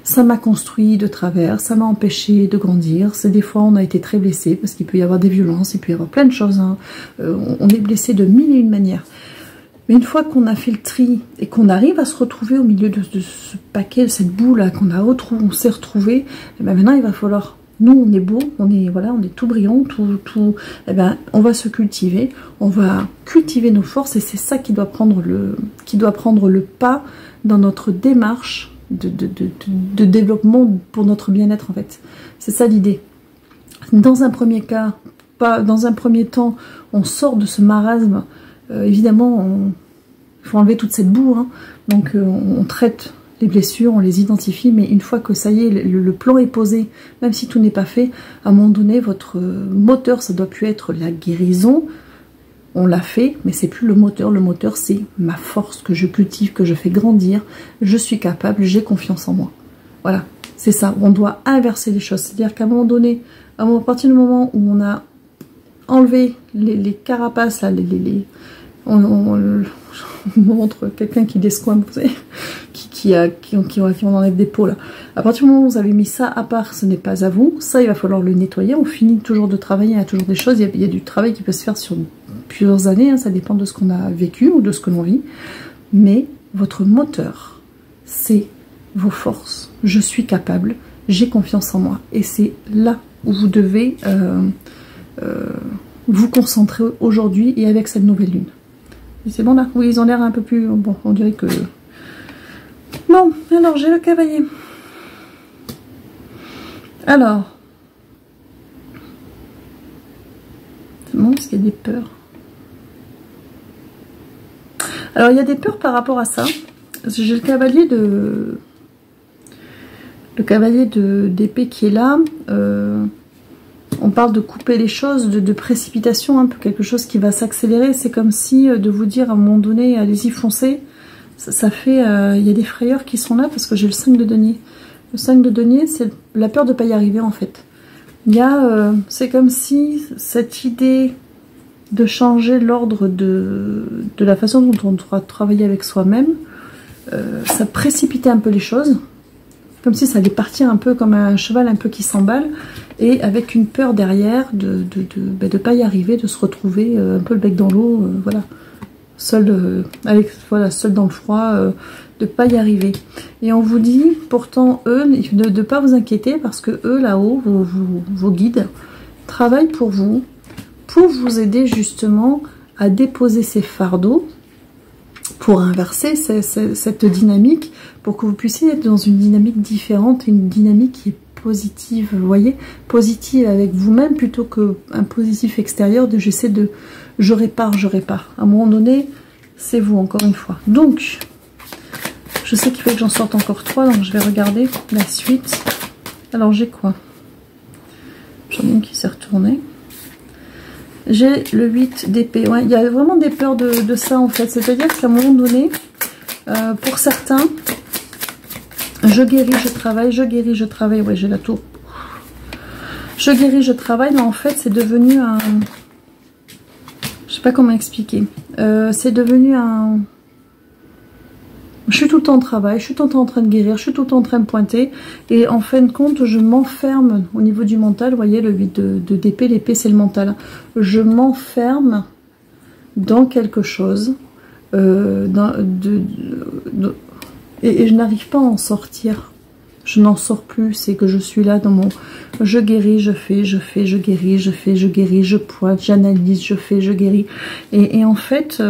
Ça m'a construit de travers, ça m'a empêché de grandir. C'est des fois on a été très blessé parce qu'il peut y avoir des violences, il peut y avoir plein de choses. Hein. On est blessé de mille et une manières. Mais une fois qu'on a fait le tri et qu'on arrive à se retrouver au milieu de ce paquet, de cette boule on s'est retrouvé, et maintenant il va falloir, nous on est beau, on est tout brillant, on va se cultiver, on va cultiver nos forces, et c'est ça qui doit prendre le pas dans notre démarche de développement pour notre bien-être en fait. C'est ça l'idée. Dans un premier temps, on sort de ce marasme. Évidemment, il faut enlever toute cette boue, hein. Donc on traite les blessures, on les identifie, mais une fois que ça y est, le plan est posé, même si tout n'est pas fait, à un moment donné, votre moteur, ça doit plus être la guérison, on l'a fait, mais c'est plus le moteur c'est ma force que je cultive, que je fais grandir, je suis capable, j'ai confiance en moi. Voilà, c'est ça, on doit inverser les choses, c'est-à-dire qu'à un moment donné, à partir du moment où on a enlevé les carapaces, là, on montre quelqu'un qui descoimpe, vous savez, qui en enlève des peaux là. À partir du moment où vous avez mis ça à part, ce n'est pas à vous, ça il va falloir le nettoyer. On finit toujours de travailler, il y a toujours des choses, il y a du travail qui peut se faire sur plusieurs années, hein, ça dépend de ce qu'on a vécu ou de ce que l'on vit. Mais votre moteur, c'est vos forces. Je suis capable, j'ai confiance en moi. Et c'est là où vous devez vous concentrer aujourd'hui et avec cette nouvelle lune. C'est bon là? Oui, ils ont l'air un peu plus... Bon, on dirait que... Bon, alors j'ai le cavalier. Alors... C'est bon, parce qu'il y a des peurs. Alors, il y a des peurs par rapport à ça. J'ai le cavalier de... Le cavalier d'épée qui est là. On parle de couper les choses, de précipitation, un peu quelque chose qui va s'accélérer. C'est comme si de vous dire à un moment donné, allez-y, foncez. Ça fait... il y a des frayeurs qui sont là parce que j'ai le 5 de denier. Le 5 de denier, c'est la peur de ne pas y arriver en fait. Il y a... c'est comme si cette idée de changer l'ordre de la façon dont on doit travailler avec soi-même, ça précipitait un peu les choses. Comme si ça allait partir un peu comme un cheval un peu qui s'emballe, et avec une peur derrière de pas y arriver, de se retrouver un peu le bec dans l'eau, voilà, seul, seul dans le froid, de pas y arriver. Et on vous dit pourtant eux de ne pas vous inquiéter parce que eux là-haut, vos guides, travaillent pour vous aider justement à déposer ces fardeaux, pour inverser cette dynamique, pour que vous puissiez être dans une dynamique différente, une dynamique qui est positive, vous voyez, positive avec vous-même plutôt qu'un positif extérieur de j'essaie de je répare. À un moment donné, c'est vous encore une fois. Donc, je sais qu'il faut que j'en sorte encore 3, donc je vais regarder la suite. Alors j'ai quoi? J'en ai une qui s'est retournée. J'ai le 8 d'épée. Ouais, il y a vraiment des peurs de ça en fait. C'est-à-dire qu'à un moment donné, pour certains, je guéris, je travaille, je guéris, je travaille. Ouais, j'ai la tour. Je guéris, je travaille, mais en fait, c'est devenu un... Je sais pas comment expliquer. C'est devenu un... Je suis tout le temps en travail, je suis tout le temps en train de guérir, je suis tout le temps en train de pointer. Et en fin de compte, je m'enferme au niveau du mental. Vous voyez, le 8 d'épée, l'épée c'est le mental. Je m'enferme dans quelque chose. Et je n'arrive pas à en sortir. Je n'en sors plus. C'est que je suis là dans mon... Je guéris, je fais, je guéris, je fais, je guéris, je pointe, j'analyse, je fais, je guéris. Et en fait...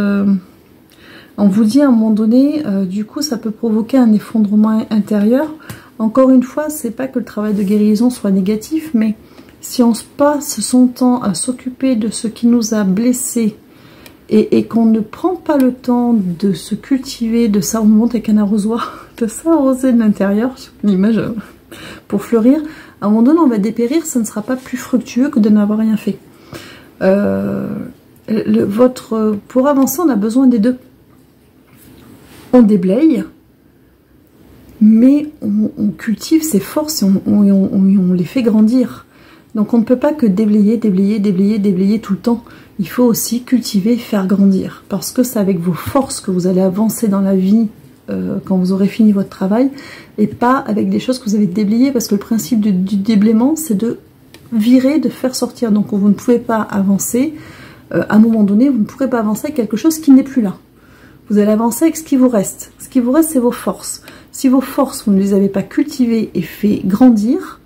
on vous dit à un moment donné, du coup, ça peut provoquer un effondrement intérieur. Encore une fois, c'est pas que le travail de guérison soit négatif, mais si on se passe son temps à s'occuper de ce qui nous a blessés et qu'on ne prend pas le temps de se cultiver, de ça, on monte avec un arrosoir, de s'arroser de l'intérieur, l'image pour fleurir, à un moment donné, on va dépérir, ça ne sera pas plus fructueux que de n'avoir rien fait. Pour avancer, on a besoin des deux. On déblaye, mais on cultive ses forces et on les fait grandir. Donc on ne peut pas que déblayer tout le temps. Il faut aussi cultiver, faire grandir. Parce que c'est avec vos forces que vous allez avancer dans la vie quand vous aurez fini votre travail, et pas avec des choses que vous avez déblayées, parce que le principe du déblaiement, c'est de virer, de faire sortir. Donc vous ne pouvez pas avancer, à un moment donné, vous ne pourrez pas avancer avec quelque chose qui n'est plus là. Vous allez avancer avec ce qui vous reste. Ce qui vous reste, c'est vos forces. Si vos forces, vous ne les avez pas cultivées et fait grandir,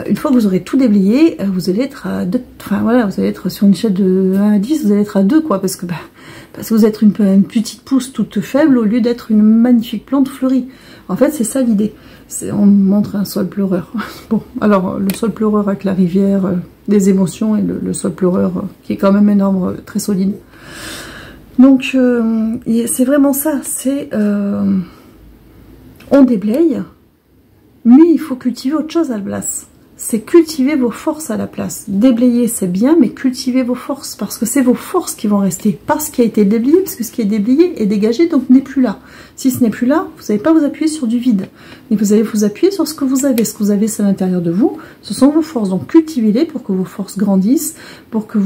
une fois que vous aurez tout déblayé, vous allez être à 2. Enfin voilà, vous allez être sur une échelle de 1 à 10, vous allez être à 2, quoi. Parce que vous êtes une petite pousse toute faible au lieu d'être une magnifique plante fleurie. En fait, c'est ça l'idée. On montre un sol pleureur. Bon, alors, le sol pleureur avec la rivière, des émotions, et le sol pleureur qui est quand même énorme, très solide. Donc, c'est vraiment ça, c'est... on déblaye, mais il faut cultiver autre chose à la place. C'est cultiver vos forces à la place. Déblayer, c'est bien, mais cultivez vos forces, parce que c'est vos forces qui vont rester. Pas ce qui a été déblayé, parce que ce qui est déblayé est dégagé, donc n'est plus là. Si ce n'est plus là, vous n'allez pas vous appuyer sur du vide. Et vous allez vous appuyer sur ce que vous avez. Ce que vous avez, c'est à l'intérieur de vous. Ce sont vos forces. Donc cultivez-les pour que vos forces grandissent, pour que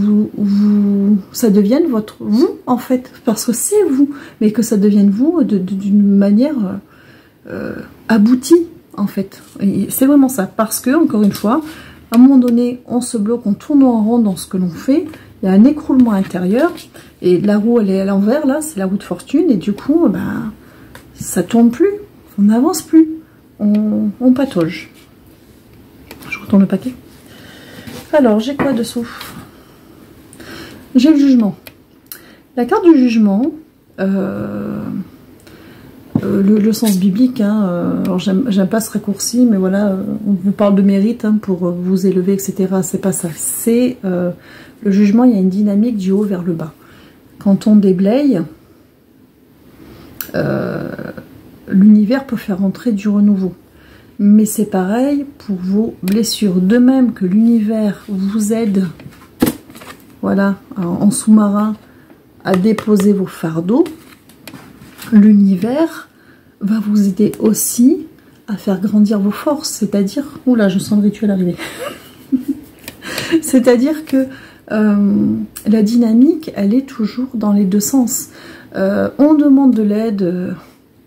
ça devienne votre vous, en fait. Parce que c'est vous, mais que ça devienne vous d'une manière aboutie. En fait, c'est vraiment ça, parce que, encore une fois, à un moment donné, on se bloque, on tourne en rond dans ce que l'on fait, il y a un écroulement intérieur, et la roue, elle est à l'envers, là, c'est la roue de fortune, et du coup, ça tourne plus, on n'avance plus, on patauge. Je retourne le paquet. Alors, j'ai quoi dessous? J'ai le jugement. La carte du jugement, le sens biblique, hein, alors j'aime pas ce raccourci, mais voilà, on vous parle de mérite hein, pour vous élever, etc. C'est pas ça. C'est le jugement, il y a une dynamique du haut vers le bas. Quand on déblaye, l'univers peut faire entrer du renouveau. Mais c'est pareil pour vos blessures. De même que l'univers vous aide, voilà, en sous-marin, à déposer vos fardeaux, l'univers va vous aider aussi à faire grandir vos forces. C'est-à-dire, oula, je sens le rituel arriver. C'est-à-dire que la dynamique, elle est toujours dans les deux sens. On demande de l'aide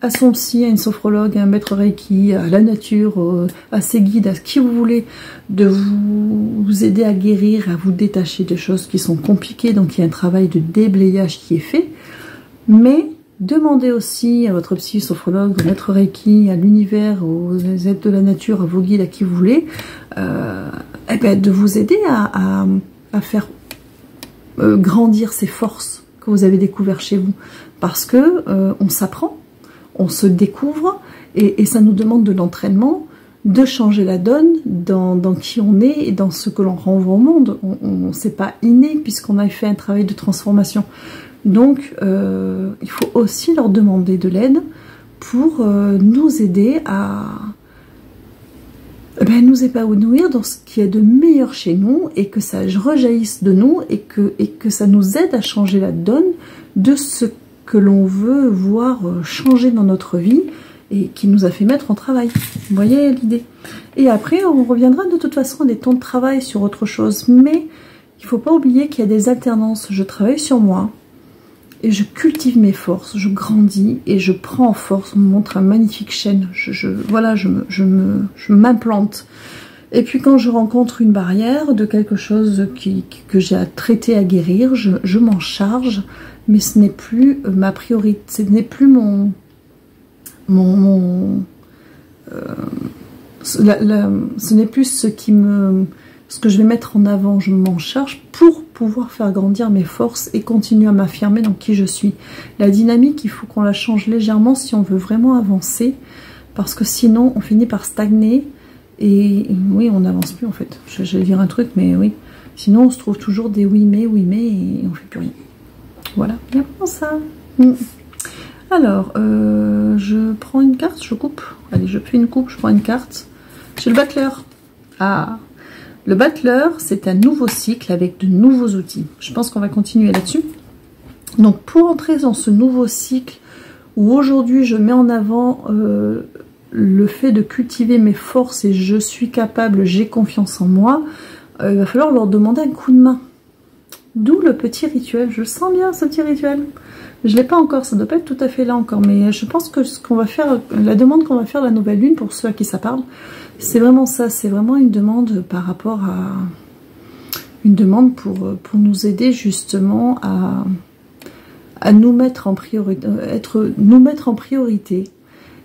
à son psy, à une sophrologue, à un maître Reiki, à la nature, à ses guides, à qui vous voulez, de vous aider à guérir, à vous détacher des choses qui sont compliquées. Donc il y a un travail de déblayage qui est fait. Mais demandez aussi à votre psy, sophrologue, au maître Reiki, à l'univers, aux aides de la nature, à vos guides, à qui vous voulez, eh ben, de vous aider à faire grandir ces forces que vous avez découvertes chez vous. Parce que on s'apprend, on se découvre, et ça nous demande de l'entraînement, de changer la donne dans qui on est et dans ce que l'on renvoie au monde. C'est pas inné puisqu'on a fait un travail de transformation. Donc, il faut aussi leur demander de l'aide pour nous aider à nous épanouir dans ce qui est de meilleur chez nous et que ça rejaillisse de nous et que ça nous aide à changer la donne de ce que l'on veut voir changer dans notre vie et qui nous a fait mettre en travail. Vous voyez l'idée? Et après, on reviendra de toute façon à des temps de travail sur autre chose. Mais il ne faut pas oublier qu'il y a des alternances. Je travaille sur moi et je cultive mes forces, je grandis et je prends en force. On me montre un magnifique chêne. Voilà, je m'implante. Et puis quand je rencontre une barrière de quelque chose que j'ai à traiter, à guérir, je m'en charge. Mais ce n'est plus ma priorité, ce n'est plus ce n'est plus ce que je vais mettre en avant. Je m'en charge pour pouvoir faire grandir mes forces et continuer à m'affirmer dans qui je suis. La dynamique, il faut qu'on la change légèrement si on veut vraiment avancer, parce que sinon on finit par stagner et oui, on n'avance plus en fait. J'allais dire un truc, mais oui. Sinon on se trouve toujours des oui mais et on fait plus rien. Voilà, bien pour ça. Alors, je prends une carte, je coupe. Allez, je fais une coupe, je prends une carte. J'ai le battleur. Ah, le battleur, c'est un nouveau cycle avec de nouveaux outils. Je pense qu'on va continuer là-dessus. Donc, pour entrer dans ce nouveau cycle, où aujourd'hui je mets en avant le fait de cultiver mes forces et je suis capable, j'ai confiance en moi, il va falloir leur demander un coup de main. D'où le petit rituel. Je sens bien ce petit rituel. Je ne l'ai pas encore, ça ne doit pas être tout à fait là encore. Mais je pense que ce qu'on va faire, la demande qu'on va faire de la nouvelle lune, pour ceux à qui ça parle, c'est vraiment ça. C'est vraiment une demande par rapport à... Une demande pour nous aider justement à nous mettre en priorité. Nous mettre en priorité.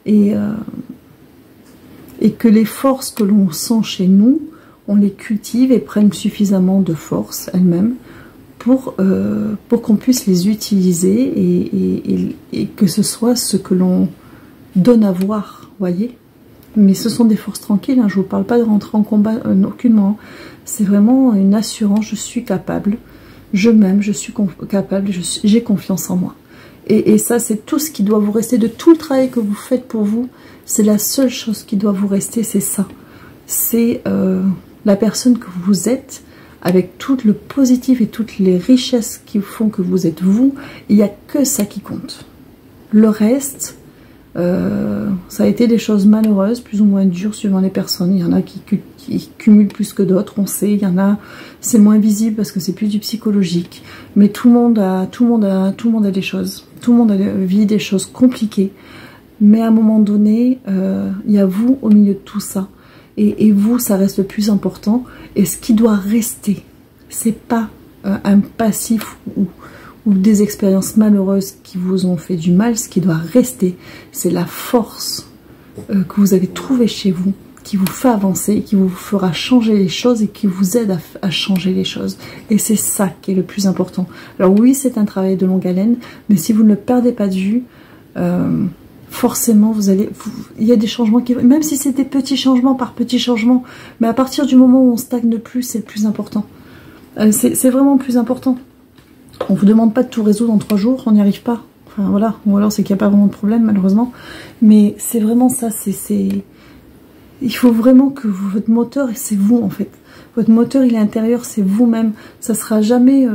Et que les forces que l'on sent chez nous, on les cultive et prennent suffisamment de force elles-mêmes pour qu'on puisse les utiliser et que ce soit ce que l'on donne à voir, voyez. Mais ce sont des forces tranquilles, hein, je ne vous parle pas de rentrer en combat aucunement. C'est vraiment une assurance, je suis capable, je m'aime, je suis capable, j'ai confiance en moi. Et ça, c'est tout ce qui doit vous rester, de tout le travail que vous faites pour vous, c'est la seule chose qui doit vous rester, c'est ça. C'est la personne que vous êtes, avec tout le positif et toutes les richesses qui font que vous êtes vous, il n'y a que ça qui compte. Le reste, ça a été des choses malheureuses, plus ou moins dures suivant les personnes. Il y en a qui cumulent plus que d'autres, on sait. Il y en a, c'est moins visible parce que c'est plus du psychologique. Mais tout le monde a des choses. Tout le monde vit des choses compliquées. Mais à un moment donné, il y a vous au milieu de tout ça. Et vous, ça reste le plus important. Et ce qui doit rester, c'est pas un passif ou des expériences malheureuses qui vous ont fait du mal. Ce qui doit rester, c'est la force que vous avez trouvée chez vous, qui vous fait avancer, qui vous fera changer les choses et qui vous aide à changer les choses. Et c'est ça qui est le plus important. Alors oui, c'est un travail de longue haleine, mais si vous ne le perdez pas de vue, forcément, il y a des changements qui... Même si c'est des petits changements par petits changements, mais à partir du moment où on stagne plus, c'est le plus important. C'est vraiment le plus important. On ne vous demande pas de tout résoudre en 3 jours, on n'y arrive pas. Enfin voilà, ou alors c'est qu'il n'y a pas vraiment de problème malheureusement. Mais c'est vraiment ça, il faut vraiment que votre moteur, c'est vous en fait. Votre moteur il est intérieur, c'est vous-même. Ça sera jamais...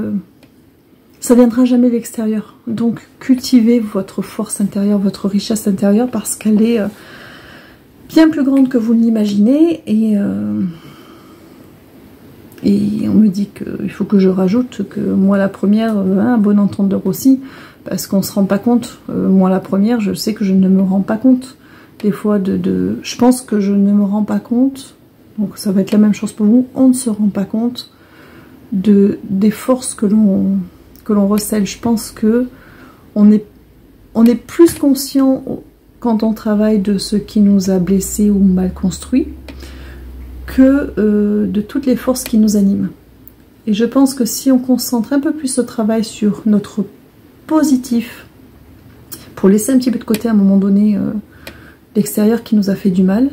ça viendra jamais de l'extérieur. Donc cultivez votre force intérieure, votre richesse intérieure parce qu'elle est bien plus grande que vous ne l'imaginez. Et on me dit qu'il faut que je rajoute que moi la première, un bon entendeur aussi, parce qu'on ne se rend pas compte. Moi la première, je sais que je ne me rends pas compte. Des fois, je pense que je ne me rends pas compte, donc ça va être la même chose pour vous, on ne se rend pas compte des forces que l'on recèle. Je pense que on est plus conscient quand on travaille de ce qui nous a blessés ou mal construits, que de toutes les forces qui nous animent. Et je pense que si on concentre un peu plus ce travail sur notre positif, pour laisser un petit peu de côté à un moment donné l'extérieur qui nous a fait du mal,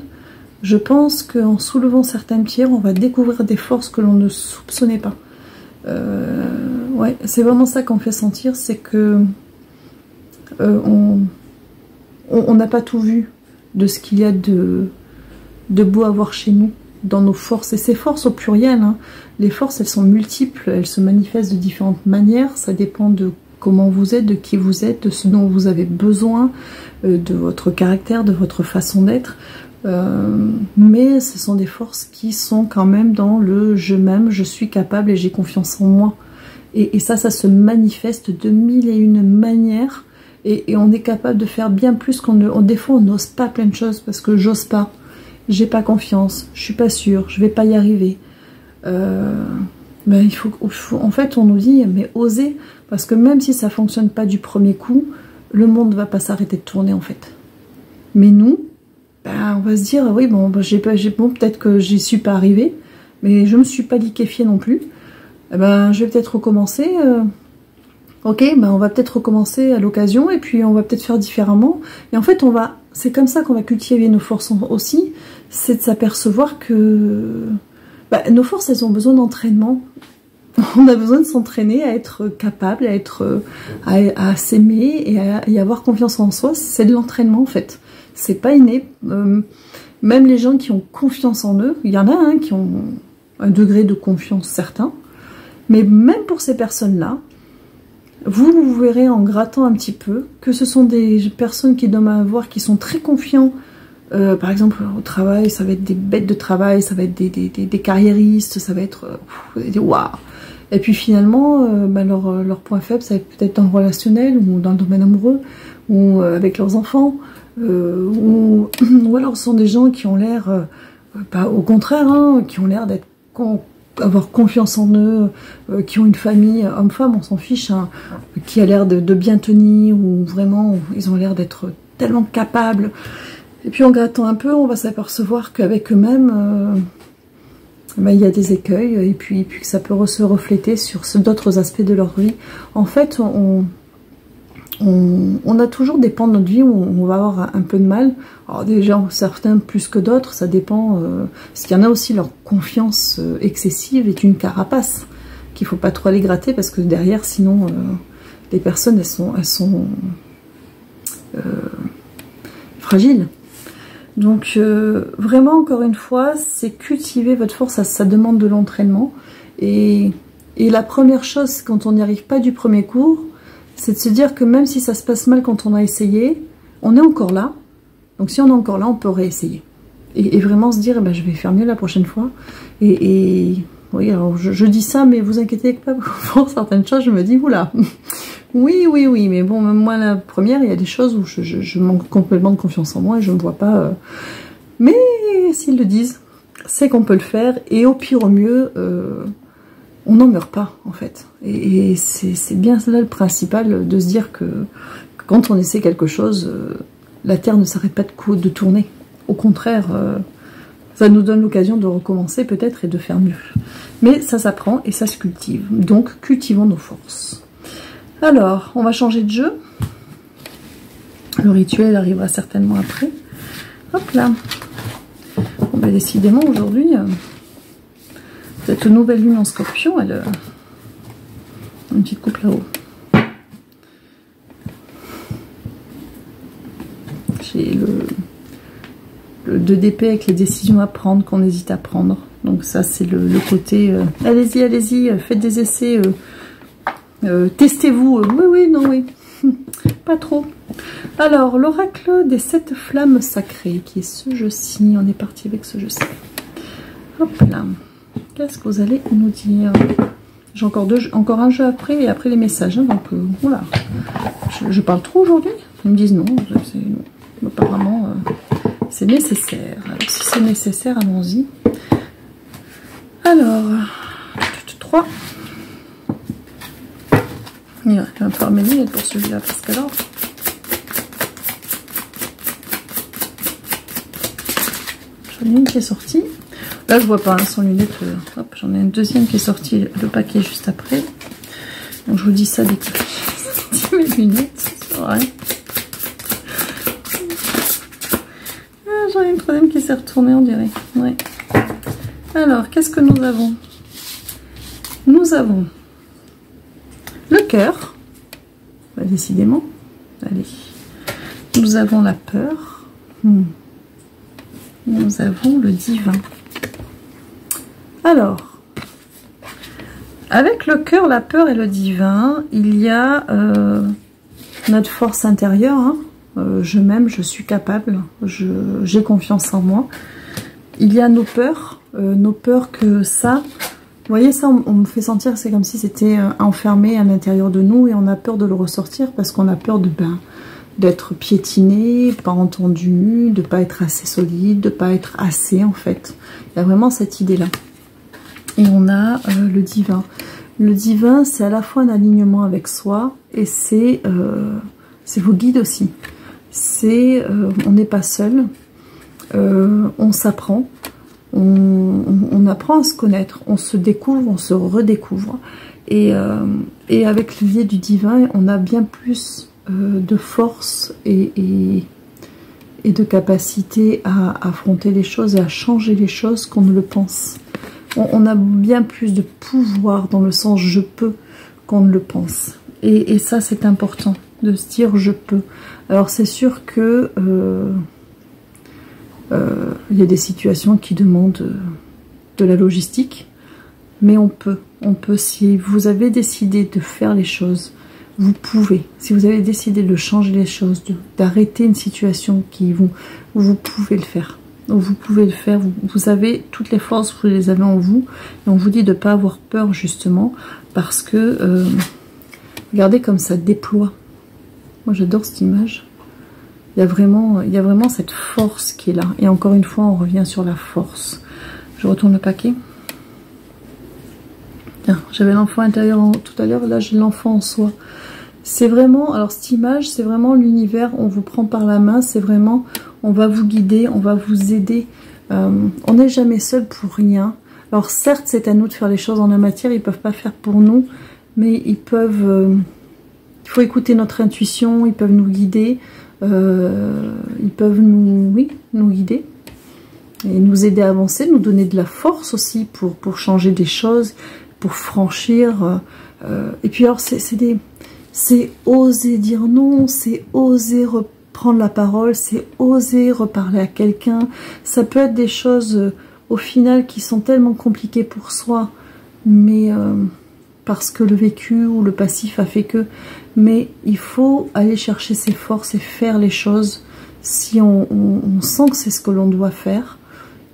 je pense qu'en soulevant certaines pierres, on va découvrir des forces que l'on ne soupçonnait pas. Ouais, c'est vraiment ça qu'on fait sentir, c'est que on n'a pas tout vu de ce qu'il y a de beau à voir chez nous, dans nos forces. Et ces forces au pluriel, hein, les forces elles sont multiples, elles se manifestent de différentes manières, ça dépend de comment vous êtes, de qui vous êtes, de ce dont vous avez besoin, de votre caractère, de votre façon d'être. Mais ce sont des forces qui sont quand même dans le je m'aime, je suis capable et j'ai confiance en moi. Et ça se manifeste de 1001 manières. Et on est capable de faire bien plus qu'on ne... Des fois, on n'ose pas plein de choses parce que j'ose pas. J'ai pas confiance, je suis pas sûre, je vais pas y arriver. Ben en fait, on nous dit, mais osez. Parce que même si ça fonctionne pas du premier coup, le monde va pas s'arrêter de tourner en fait. Mais nous, ben, on va se dire, oui, bon, peut-être que j'y suis pas arrivée, mais je me suis pas liquéfiée non plus. Eh ben, je vais peut-être recommencer. Ok, ben on va peut-être recommencer à l'occasion, et puis on va peut-être faire différemment. Et en fait, c'est comme ça qu'on va cultiver nos forces aussi, c'est de s'apercevoir que ben, nos forces, elles ont besoin d'entraînement. On a besoin de s'entraîner à être capable, à s'aimer et à avoir confiance en soi. C'est de l'entraînement en fait. C'est pas inné. Même les gens qui ont confiance en eux, il y en a hein, qui ont un degré de confiance certain. Mais même pour ces personnes-là, vous verrez en grattant un petit peu que ce sont des personnes qui doivent avoir, qui sont très confiants. Par exemple, au travail, ça va être des bêtes de travail, ça va être des carriéristes, ça va être des waouh. Et puis finalement, bah leur point faible, ça va être peut-être dans le relationnel ou dans le domaine amoureux ou avec leurs enfants. Ou alors ce sont des gens qui ont l'air, pas au contraire, hein, qui ont l'air d'être avoir confiance en eux, qui ont une famille, homme-femme, on s'en fiche, hein, qui a l'air de bien tenir, ou vraiment, ils ont l'air d'être tellement capables. Et puis en grattant un peu, on va s'apercevoir qu'avec eux-mêmes, ben, il y a des écueils, et puis que ça peut se refléter sur d'autres aspects de leur vie. En fait, on a toujours des pans de notre vie où on va avoir un peu de mal. Alors déjà, certains plus que d'autres, ça dépend. Parce qu'il y en a aussi, leur confiance excessive est une carapace qu'il ne faut pas trop aller gratter parce que derrière, sinon, les personnes, elles sont fragiles. Donc, vraiment, encore une fois, c'est cultiver votre force, ça demande de l'entraînement. Et la première chose, quand on n'y arrive pas du premier coup, c'est de se dire que même si ça se passe mal quand on a essayé, on est encore là. Donc si on est encore là, on peut réessayer. Et vraiment se dire, eh ben, je vais faire mieux la prochaine fois. Et oui, alors je dis ça, mais vous inquiétez pas, pour certaines choses, je me dis, oula, oui, mais bon, même moi, la première, il y a des choses où je manque complètement de confiance en moi et je ne me vois pas. Mais s'ils le disent, c'est qu'on peut le faire. Et au pire, au mieux... on n'en meurt pas en fait, et c'est bien là le principal, de se dire que quand on essaie quelque chose, la Terre ne s'arrête pas de tourner, au contraire, Ça nous donne l'occasion de recommencer peut-être et de faire mieux. Mais ça s'apprend et ça se cultive. Donc, cultivons nos forces. Alors, on va changer de jeu. Le rituel arrivera certainement après. Hop là. Bon, bah, décidément, aujourd'hui, cette nouvelle lune en scorpion, elle... une petite coupe là-haut. J'ai le 2 d'épée avec les décisions à prendre qu'on hésite à prendre. Donc ça, c'est le côté... allez-y, allez-y, faites des essais. Testez-vous. Oui, oui, non, oui. Pas trop. Alors, l'oracle des 7 flammes sacrées, qui est ce jeu-ci. On est parti avec ce jeu-ci. Hop là. Qu'est-ce que vous allez nous dire? J'ai encore un jeu après, et après les messages. Hein, donc, voilà. Je parle trop aujourd'hui? Ils me disent non. Apparemment, c'est nécessaire. Alors, si c'est nécessaire, allons-y. Alors, 3. Il va me faire mes lunettes pour celui-là, parce qu'alors... J'en ai une qui est sortie. Là, je vois pas, hein, sans lunettes. Hop, j'en ai une deuxième qui est sortie, le paquet juste après. Donc, je vous dis ça dès que j'ai sorti mes lunettes. C'est vrai. Ah, j'en ai une troisième qui s'est retournée, on dirait. Ouais. Alors, qu'est-ce que nous avons? Nous avons le cœur. Bah, décidément. Allez. Nous avons la peur. Nous avons le divin. Alors, avec le cœur, la peur et le divin, il y a notre force intérieure. Hein. Je m'aime, je suis capable, j'ai confiance en moi. Il y a nos peurs que ça... Vous voyez, ça, on me fait sentir, c'est comme si c'était enfermé à l'intérieur de nous et on a peur de le ressortir parce qu'on a peur d'être piétiné, pas entendu, de pas être assez solide, de pas être assez, en fait. Il y a vraiment cette idée-là. Et on a le divin. Le divin, c'est à la fois un alignement avec soi et c'est vos guides aussi. On n'est pas seul, on s'apprend. On apprend à se connaître, on se découvre, on se redécouvre. Et avec l'idée du divin, on a bien plus de force et de capacité à affronter les choses et à changer les choses qu'on ne le pense. On a bien plus de pouvoir dans le sens je peux qu'on ne le pense. Et ça, c'est important de se dire je peux. Alors c'est sûr que... il y a des situations qui demandent de la logistique, mais on peut, si vous avez décidé de faire les choses, vous pouvez, si vous avez décidé de changer les choses, d'arrêter une situation vous pouvez le faire. Vous pouvez le faire, vous avez toutes les forces, vous les avez en vous, et on vous dit de ne pas avoir peur justement, parce que, regardez comme ça déploie. Moi j'adore cette image. Il y a vraiment cette force qui est là. Et encore une fois, on revient sur la force. Je retourne le paquet. J'avais l'enfant intérieur tout à l'heure, là j'ai l'enfant en soi. C'est vraiment, alors cette image, c'est vraiment l'univers, on vous prend par la main, c'est vraiment, on va vous guider, on va vous aider. On n'est jamais seul pour rien. Alors certes, c'est à nous de faire les choses en la matière, ils ne peuvent pas faire pour nous, mais ils peuvent... il faut écouter notre intuition, ils peuvent nous guider. Ils peuvent nous guider et nous aider à avancer, nous donner de la force aussi pour changer des choses, pour franchir. Et puis alors c'est oser dire non, c'est oser reprendre la parole, c'est oser reparler à quelqu'un. Ça peut être des choses au final qui sont tellement compliquées pour soi, mais parce que le vécu ou le passif a fait que... Mais il faut aller chercher ses forces et faire les choses. Si on sent que c'est ce que l'on doit faire,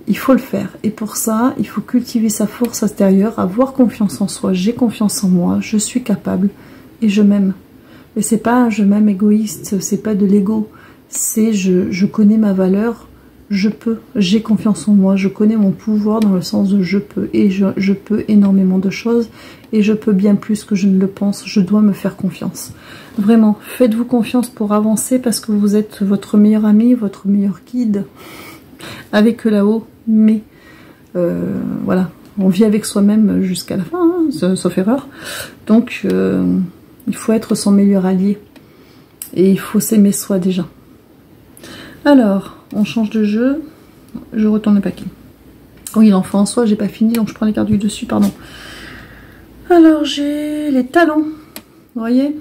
il faut le faire. Et pour ça, il faut cultiver sa force intérieure, avoir confiance en soi. J'ai confiance en moi, je suis capable et je m'aime. Et c'est pas un je m'aime égoïste, c'est pas de l'ego. C'est je connais ma valeur, je peux, j'ai confiance en moi, je connais mon pouvoir dans le sens de je peux. Et je peux énormément de choses et je peux bien plus que je ne le pense. Je dois me faire confiance. Vraiment, faites-vous confiance pour avancer parce que vous êtes votre meilleur ami, votre meilleur guide. Avec eux là-haut, voilà, on vit avec soi-même jusqu'à la fin, hein, sauf erreur. Donc, il faut être son meilleur allié. Et il faut s'aimer soi déjà. Alors, on change de jeu. Je retourne le paquet. Oui, l'enfant en soi, j'ai pas fini, donc je prends les cartes du dessus, pardon. Alors, j'ai les talents. Vous voyez?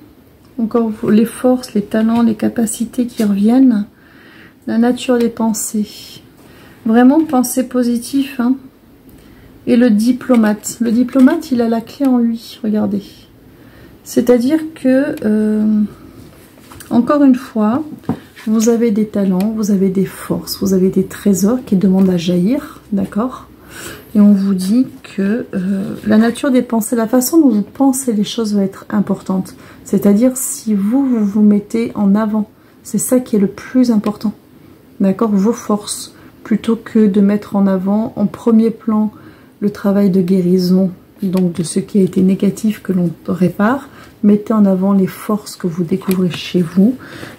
Encore les forces, les talents, les capacités qui reviennent. La nature des pensées. Vraiment, pensée positive, hein. Et le diplomate. Le diplomate, il a la clé en lui, regardez. C'est-à-dire que, encore une fois, vous avez des talents, vous avez des forces, vous avez des trésors qui demandent à jaillir, d'accord? Et on vous dit que la nature des pensées, la façon dont vous pensez les choses va être importante. C'est-à-dire si vous vous mettez en avant, c'est ça qui est le plus important, d'accord? Vos forces, plutôt que de mettre en avant en premier plan le travail de guérison, donc de ce qui a été négatif que l'on répare, mettez en avant les forces que vous découvrez chez vous,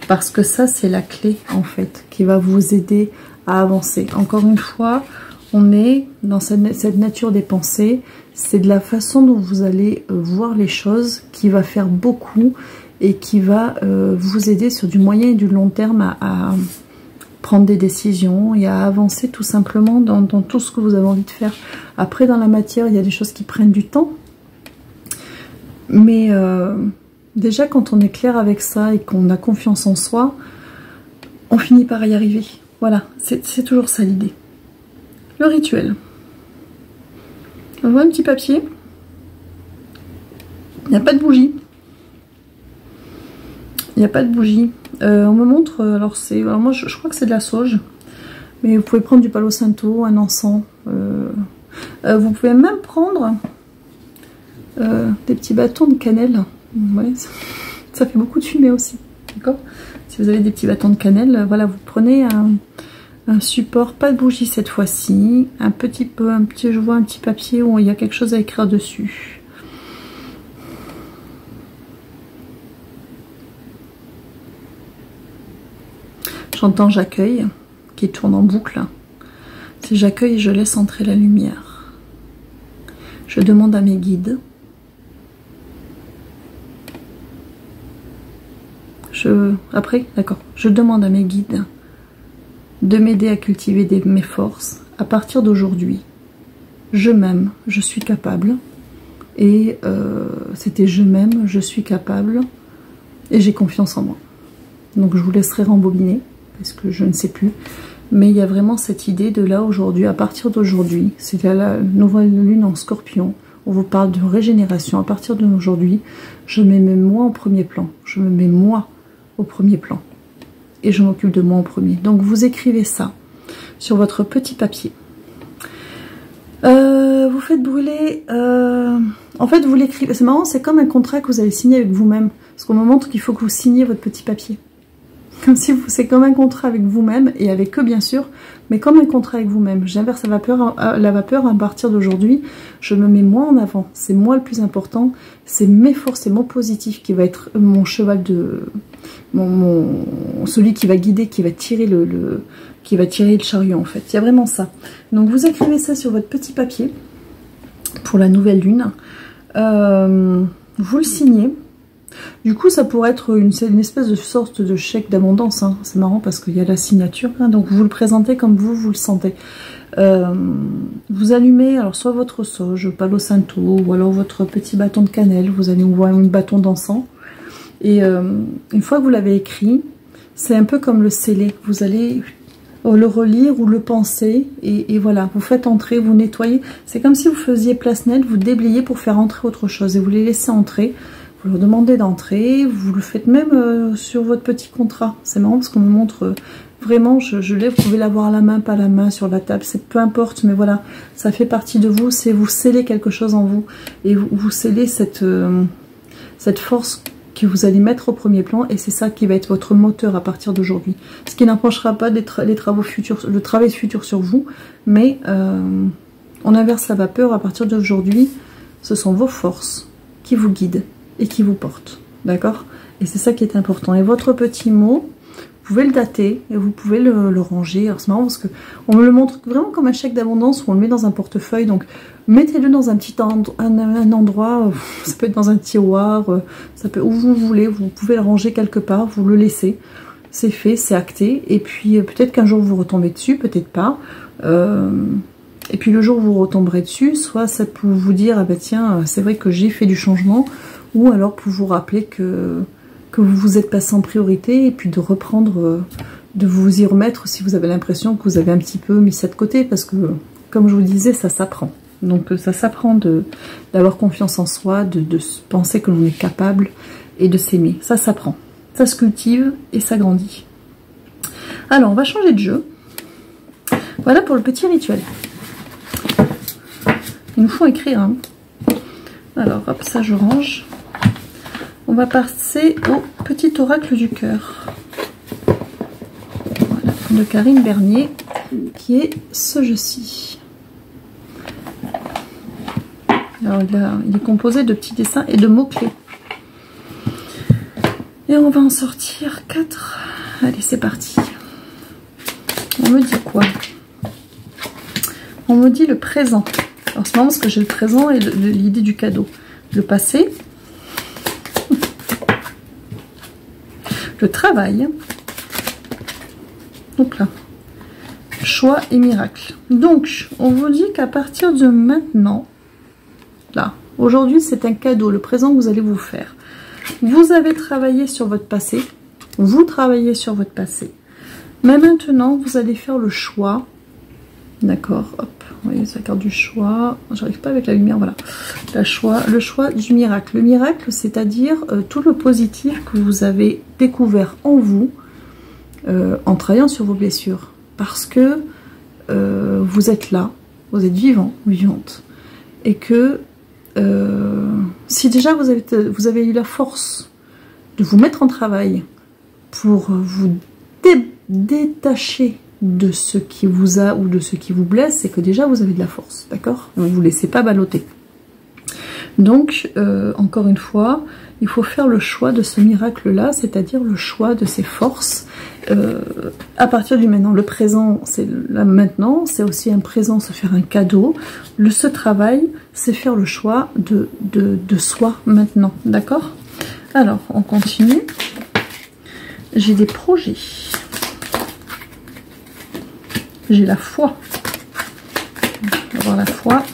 parce que ça c'est la clé en fait, qui va vous aider à avancer. Encore une fois, on est dans cette nature des pensées, c'est de la façon dont vous allez voir les choses qui va faire beaucoup et qui va vous aider sur du moyen et du long terme à prendre des décisions et à avancer tout simplement dans tout ce que vous avez envie de faire. Après, dans la matière, il y a des choses qui prennent du temps. Mais déjà, quand on est clair avec ça et qu'on a confiance en soi, on finit par y arriver. Voilà, c'est toujours ça l'idée. Le rituel. On voit un petit papier. Il n'y a pas de bougie. Il n'y a pas de bougie. On me montre, alors moi je crois que c'est de la sauge. Mais vous pouvez prendre du palo santo, un encens. Vous pouvez même prendre des petits bâtons de cannelle. Ouais, ça fait beaucoup de fumée aussi. D'accord? Si vous avez des petits bâtons de cannelle, voilà, vous prenez un support, pas de bougie cette fois-ci. Je vois un petit papier où il y a quelque chose à écrire dessus. J'entends j'accueille qui tourne en boucle. C'est j'accueille et je laisse entrer la lumière. Je demande à mes guides. Je demande à mes guides de m'aider à cultiver mes forces. À partir d'aujourd'hui, je m'aime, je suis capable. Et c'était je m'aime, je suis capable. Et j'ai confiance en moi. Donc je vous laisserai rembobiner, parce que je ne sais plus. Mais il y a vraiment cette idée de là aujourd'hui, à partir d'aujourd'hui, c'est la nouvelle lune en Scorpion. On vous parle de régénération. À partir d'aujourd'hui, je me mets moi en premier plan. Je me mets moi au premier plan. Et je m'occupe de moi en premier. Donc vous écrivez ça sur votre petit papier. Vous faites brûler... En fait, vous l'écrivez... C'est marrant, c'est comme un contrat que vous avez signé avec vous-même. Parce qu'on me montre qu'il faut que vous signiez votre petit papier. Comme si c'est comme un contrat avec vous-même, et avec eux bien sûr, mais comme un contrat avec vous-même. J'inverse la vapeur à partir d'aujourd'hui. Je me mets moi en avant. C'est moi le plus important. C'est mes forces, c'est mon positif qui va être mon cheval de... celui qui va guider, qui va tirer le chariot en fait. Il y a vraiment ça. Donc vous écrivez ça sur votre petit papier pour la nouvelle lune. Vous le signez. Du coup, ça pourrait être une espèce de sorte de chèque d'abondance. Hein. C'est marrant parce qu'il y a la signature. Hein. Donc, vous le présentez comme vous le sentez. Vous allumez alors soit votre sauge, palo santo, ou alors votre petit bâton de cannelle. Vous allez voir un bâton d'encens. Et une fois que vous l'avez écrit, c'est un peu comme le sceller. Vous allez le relire ou le penser. Et voilà, vous faites entrer, vous nettoyez. C'est comme si vous faisiez place nette, vous déblayez pour faire entrer autre chose. Et vous les laissez entrer. Vous leur demandez d'entrer, vous le faites même sur votre petit contrat. C'est marrant parce qu'on me montre vraiment, je l'ai, vous pouvez l'avoir à la main, pas à la main, sur la table, c'est peu importe, mais voilà, ça fait partie de vous, c'est vous scellez quelque chose en vous, et vous scellez cette force que vous allez mettre au premier plan, et c'est ça qui va être votre moteur à partir d'aujourd'hui. Ce qui n'empêchera pas les travaux futurs, le travail futur sur vous, mais on inverse la vapeur à partir d'aujourd'hui, ce sont vos forces qui vous guident et qui vous porte, d'accord? Et c'est ça qui est important. Et votre petit mot, pouvez le dater et vous pouvez le ranger. Alors c'est marrant parce que on me le montre vraiment comme un chèque d'abondance où on le met dans un portefeuille. Donc mettez-le dans un petit un endroit, ça peut être dans un tiroir, ça peut où vous voulez, vous pouvez le ranger quelque part, vous le laissez. C'est fait, c'est acté. Et puis peut-être qu'un jour vous retombez dessus, peut-être pas. Et puis le jour où vous retomberez dessus, soit ça peut vous dire, ah bah tiens, c'est vrai que j'ai fait du changement, ou alors pour vous rappeler que vous vous êtes passé en priorité, et puis de reprendre, de vous y remettre si vous avez l'impression que vous avez un petit peu mis ça de côté, parce que, comme je vous disais, ça s'apprend. Donc ça s'apprend d'avoir confiance en soi, de penser que l'on est capable, et de s'aimer. Ça s'apprend, ça se cultive, et ça grandit. Alors, on va changer de jeu. Voilà pour le petit rituel. Il nous faut écrire. Hein. Alors, hop, ça je range. On va passer au petit oracle du cœur. Voilà, de Karine Bernier, qui est ce jeu-ci. Alors, il est composé de petits dessins et de mots-clés. Et on va en sortir 4. Allez, c'est parti. On me dit quoi? On me dit le présent. Alors, c'est marrant parce que j'ai le présent et l'idée du cadeau. Le passé. Le travail. Donc là. Choix et miracle. Donc, on vous dit qu'à partir de maintenant, là, aujourd'hui, c'est un cadeau, le présent que vous allez vous faire. Vous avez travaillé sur votre passé. Vous travaillez sur votre passé. Mais maintenant, vous allez faire le choix. D'accord, hop. Vous voyez, ça carte du choix. J'arrive pas avec la lumière, voilà. Le choix du miracle. Le miracle, c'est-à-dire tout le positif que vous avez découvert en vous en travaillant sur vos blessures. Parce que vous êtes là, vous êtes vivant, vivante. Et que si déjà vous avez eu la force de vous mettre en travail pour vous détacher de ce qui vous a ou de ce qui vous blesse, c'est que déjà vous avez de la force, d'accord? Ne vous laissez pas balloter. Donc, encore une fois, il faut faire le choix de ce miracle-là, c'est-à-dire le choix de ses forces à partir du maintenant. Le présent, c'est là maintenant, c'est aussi un présent, se faire un cadeau. Ce travail, c'est faire le choix de soi maintenant, d'accord? Alors, on continue. J'ai des projets. J'ai la foi. On va voir la foi.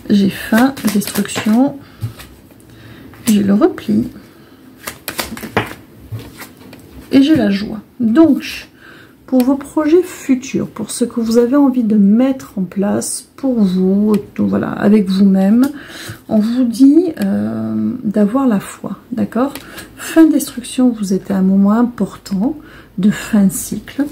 J'ai faim, destruction. J'ai le repli. Et j'ai la joie. Donc, pour vos projets futurs, pour ce que vous avez envie de mettre en place pour vous, voilà, avec vous-même, on vous dit d'avoir la foi, d'accord? Fin de destruction, vous êtes à un moment important de fin de cycle,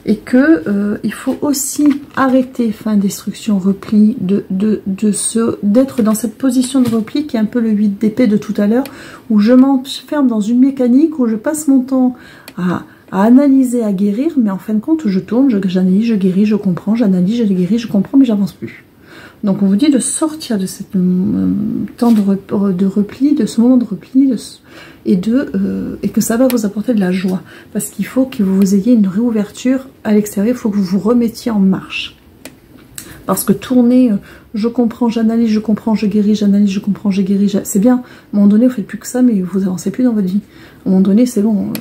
et que il faut aussi arrêter fin de destruction, repli, d'être dans cette position de repli qui est un peu le 8 d'épée de tout à l'heure, où je m'enferme dans une mécanique, où je passe mon temps à analyser, à guérir, mais en fin de compte, je tourne, j'analyse, je guéris, je comprends, j'analyse, je guéris, je comprends, mais j'avance plus. Donc on vous dit de sortir de ce temps de repli, de ce moment de repli, et que ça va vous apporter de la joie. Parce qu'il faut que vous ayez une réouverture à l'extérieur, il faut que vous vous remettiez en marche. Parce que tourner, je comprends, j'analyse, je comprends, je guéris, j'analyse, je comprends, je guéris, c'est bien. À un moment donné, vous ne faites plus que ça, mais vous avancez plus dans votre vie. À un moment donné, c'est bon.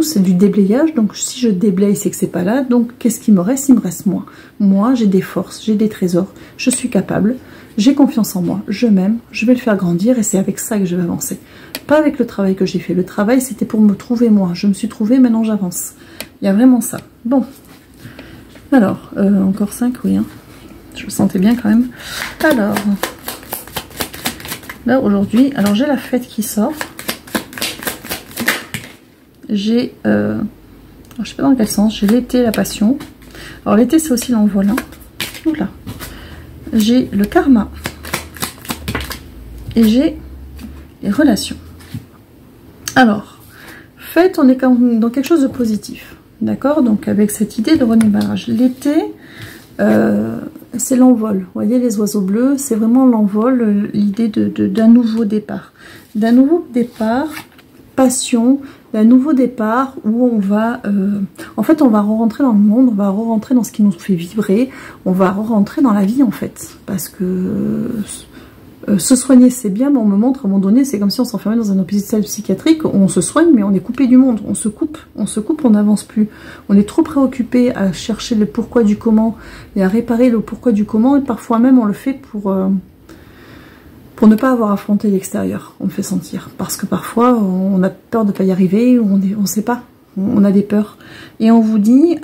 C'est du déblayage, donc si je déblaye, c'est que c'est pas là. Donc qu'est-ce qui me reste? Il me reste moi. Moi, j'ai des forces, j'ai des trésors, je suis capable, j'ai confiance en moi, je m'aime, je vais le faire grandir, et c'est avec ça que je vais avancer. Pas avec le travail que j'ai fait. Le travail, c'était pour me trouver moi. Je me suis trouvée, maintenant j'avance. Il y a vraiment ça. Bon. Alors, encore 5, oui. Hein. Je le sentais bien quand même. Alors, là aujourd'hui, alors j'ai la fête qui sort. J'ai, je sais pas dans quel sens, j'ai l'été, la passion. Alors l'été, c'est aussi l'envol. Hein. Oula. J'ai le karma. Et j'ai les relations. Alors, fête, on est quand même dans quelque chose de positif. D'accord? Donc avec cette idée de redémarrage. L'été, c'est l'envol. Vous voyez les oiseaux bleus, c'est vraiment l'envol, l'idée d'un nouveau départ. D'un nouveau départ, passion, d'un nouveau départ où on va, en fait, on va re-rentrer dans le monde, on va re-rentrer dans ce qui nous fait vibrer, on va re-rentrer dans la vie, en fait. Parce que se soigner, c'est bien, mais on me montre, à un moment donné, c'est comme si on s'enfermait dans un hôpital psychiatrique, on se soigne, mais on est coupé du monde, on se coupe, on n'avance plus. On est trop préoccupé à chercher le pourquoi du comment et à réparer le pourquoi du comment, et parfois même on le fait pour ne pas avoir affronté l'extérieur, on me fait sentir. Parce que parfois, on a peur de ne pas y arriver, ou on ne sait pas, on a des peurs. Et on vous dit,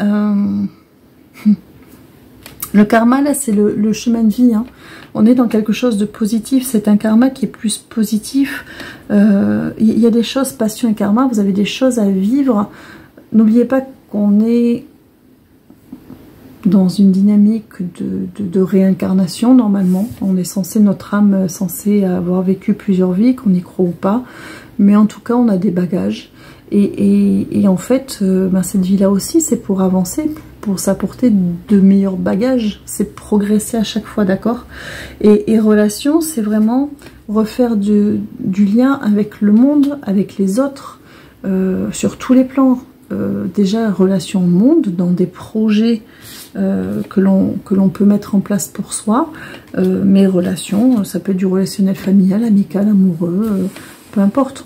le karma, là, c'est le chemin de vie. Hein. On est dans quelque chose de positif, c'est un karma qui est plus positif. Il y a des choses, passion et karma, vous avez des choses à vivre. N'oubliez pas qu'on est dans une dynamique de réincarnation, normalement. On est censé, notre âme est censée avoir vécu plusieurs vies, qu'on y croit ou pas. Mais en tout cas, on a des bagages. Et en fait, cette vie-là aussi, c'est pour avancer, pour s'apporter de meilleurs bagages. C'est progresser à chaque fois, d'accord? Et relation, c'est vraiment refaire du lien avec le monde, avec les autres, sur tous les plans. Déjà, relation au monde, dans des projets que l'on peut mettre en place pour soi, mais relations, ça peut être du relationnel familial, amical, amoureux, peu importe,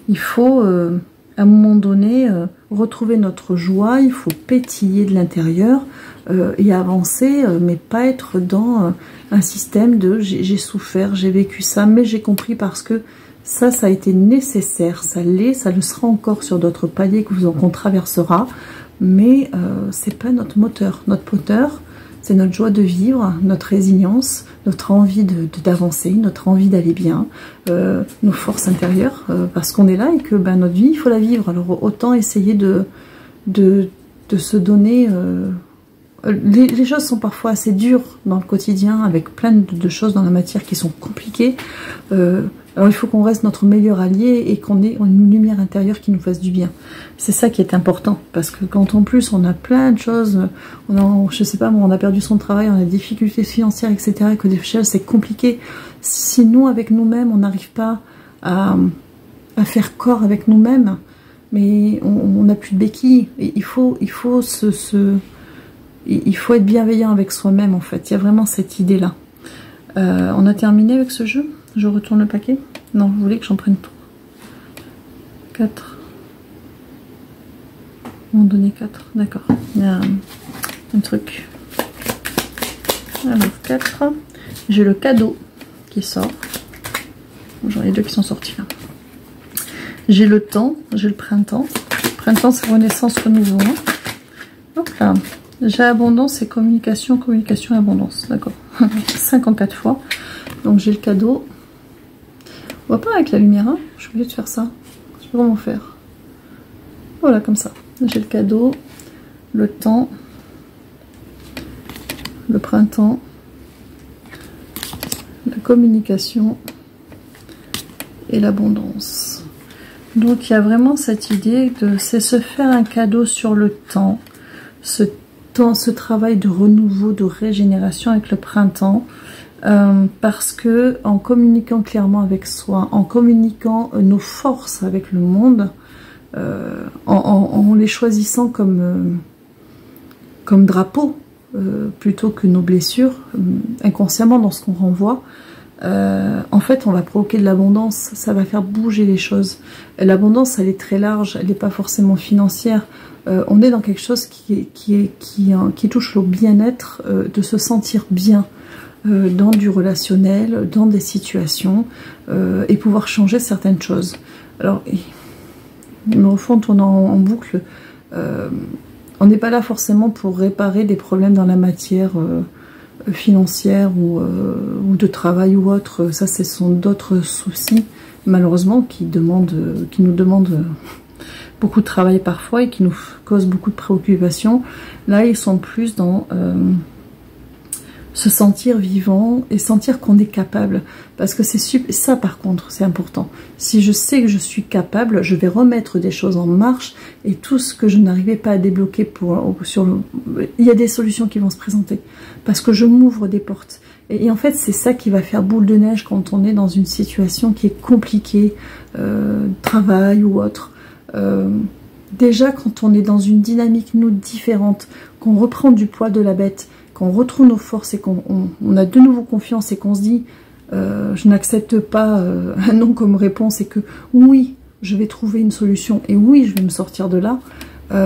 il faut à un moment donné retrouver notre joie, il faut pétiller de l'intérieur et avancer, mais pas être dans un système de j'ai souffert, j'ai vécu ça, mais j'ai compris parce que ça a été nécessaire, ça le sera encore sur d'autres paliers qu'on traversera, mais c'est pas notre moteur. Notre moteur, c'est notre joie de vivre, notre résilience, notre envie d'avancer, notre envie d'aller bien, nos forces intérieures, parce qu'on est là et que notre vie, il faut la vivre. Alors autant essayer de se donner... les choses sont parfois assez dures dans le quotidien, avec plein de choses dans la matière qui sont compliquées. Alors il faut qu'on reste notre meilleur allié et qu'on ait une lumière intérieure qui nous fasse du bien. C'est ça qui est important, parce que quand en plus on a plein de choses, je sais pas, on a perdu son travail, on a des difficultés financières, etc., et que des choses c'est compliqué. Si nous, avec nous-mêmes, on n'arrive pas à faire corps avec nous-mêmes, mais on n'a plus de béquilles. Et il faut être bienveillant avec soi-même, en fait. Il y a vraiment cette idée-là. On a terminé avec ce jeu? Je retourne le paquet? Non, vous voulez que j'en prenne 3? 4. On va en donner 4, d'accord. Il y a un truc. Alors, 4. J'ai le cadeau qui sort. J'en ai 2 qui sont sortis là. J'ai le temps, j'ai le printemps. Printemps, c'est renaissance, renouveau. Hein. Hop là. J'ai abondance et communication, communication et abondance. D'accord. 54 fois. Donc j'ai le cadeau. On voit pas avec la lumière, hein. Je suis obligée de faire ça. Je peux vraiment faire. Voilà, comme ça. J'ai le cadeau, le temps, le printemps, la communication et l'abondance. Donc il y a vraiment cette idée de c'est se faire un cadeau sur le temps, ce travail de renouveau, de régénération avec le printemps. Parce que en communiquant clairement avec soi, en communiquant nos forces avec le monde, en les choisissant comme drapeau plutôt que nos blessures, inconsciemment dans ce qu'on renvoie, en fait on va provoquer de l'abondance, ça va faire bouger les choses. L'abondance elle est très large, elle n'est pas forcément financière. On est dans quelque chose qui touche au bien-être, de se sentir bien. Dans du relationnel, dans des situations, et pouvoir changer certaines choses. Alors, au fond, on tourne en boucle. On n'est pas là forcément pour réparer des problèmes dans la matière financière ou de travail ou autre. Ça, ce sont d'autres soucis, malheureusement, qui nous demandent beaucoup de travail parfois et qui nous causent beaucoup de préoccupations. Là, ils sont plus dans... se sentir vivant et sentir qu'on est capable, parce que c'est ça par contre c'est important. Si je sais que je suis capable, je vais remettre des choses en marche et tout ce que je n'arrivais pas à débloquer il y a des solutions qui vont se présenter parce que je m'ouvre des portes. Et en fait, c'est ça qui va faire boule de neige quand on est dans une situation qui est compliquée, travail ou autre. Déjà, quand on est dans une dynamique, nous, différente, qu'on reprend du poids de la bête, qu'on retrouve nos forces et qu'on a de nouveau confiance et qu'on se dit je n'accepte pas un non comme réponse et que oui, je vais trouver une solution et oui, je vais me sortir de là.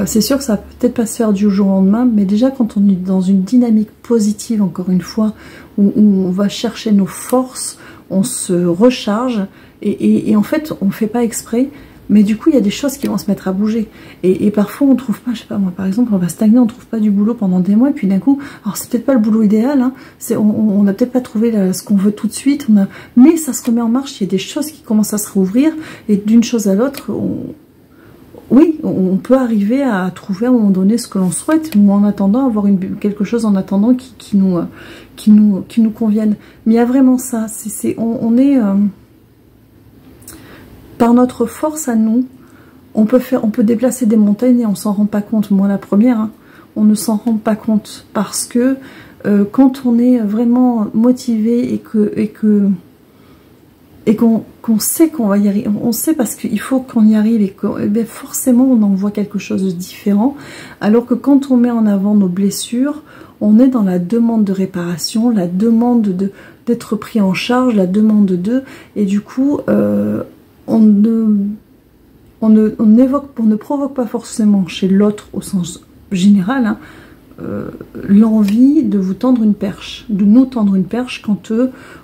C'est sûr que ça va peut-être pas se faire du jour au lendemain, mais déjà quand on est dans une dynamique positive, encore une fois, où on va chercher nos forces, on se recharge et en fait on ne fait pas exprès, mais du coup il y a des choses qui vont se mettre à bouger et parfois on trouve pas, je sais pas moi par exemple, on va stagner, on trouve pas du boulot pendant des mois et puis d'un coup, alors c'est peut-être pas le boulot idéal, hein, on n'a peut-être pas trouvé ce qu'on veut tout de suite, mais ça se remet en marche, il y a des choses qui commencent à se rouvrir et d'une chose à l'autre, oui, on peut arriver à trouver à un moment donné ce que l'on souhaite, ou en attendant avoir quelque chose en attendant qui nous convienne. Mais il y a vraiment ça, on est par notre force à nous, on peut déplacer des montagnes et on s'en rend pas compte. Moi la première, hein, on ne s'en rend pas compte parce que quand on est vraiment motivé et qu'on sait qu'on va y arriver, on sait parce qu'il faut qu'on y arrive et bien forcément on en voit quelque chose de différent, alors que quand on met en avant nos blessures, on est dans la demande de réparation, la demande d'être pris en charge, la demande et du coup on ne provoque pas forcément chez l'autre au sens général, hein, l'envie de vous tendre une perche, de nous tendre une perche quand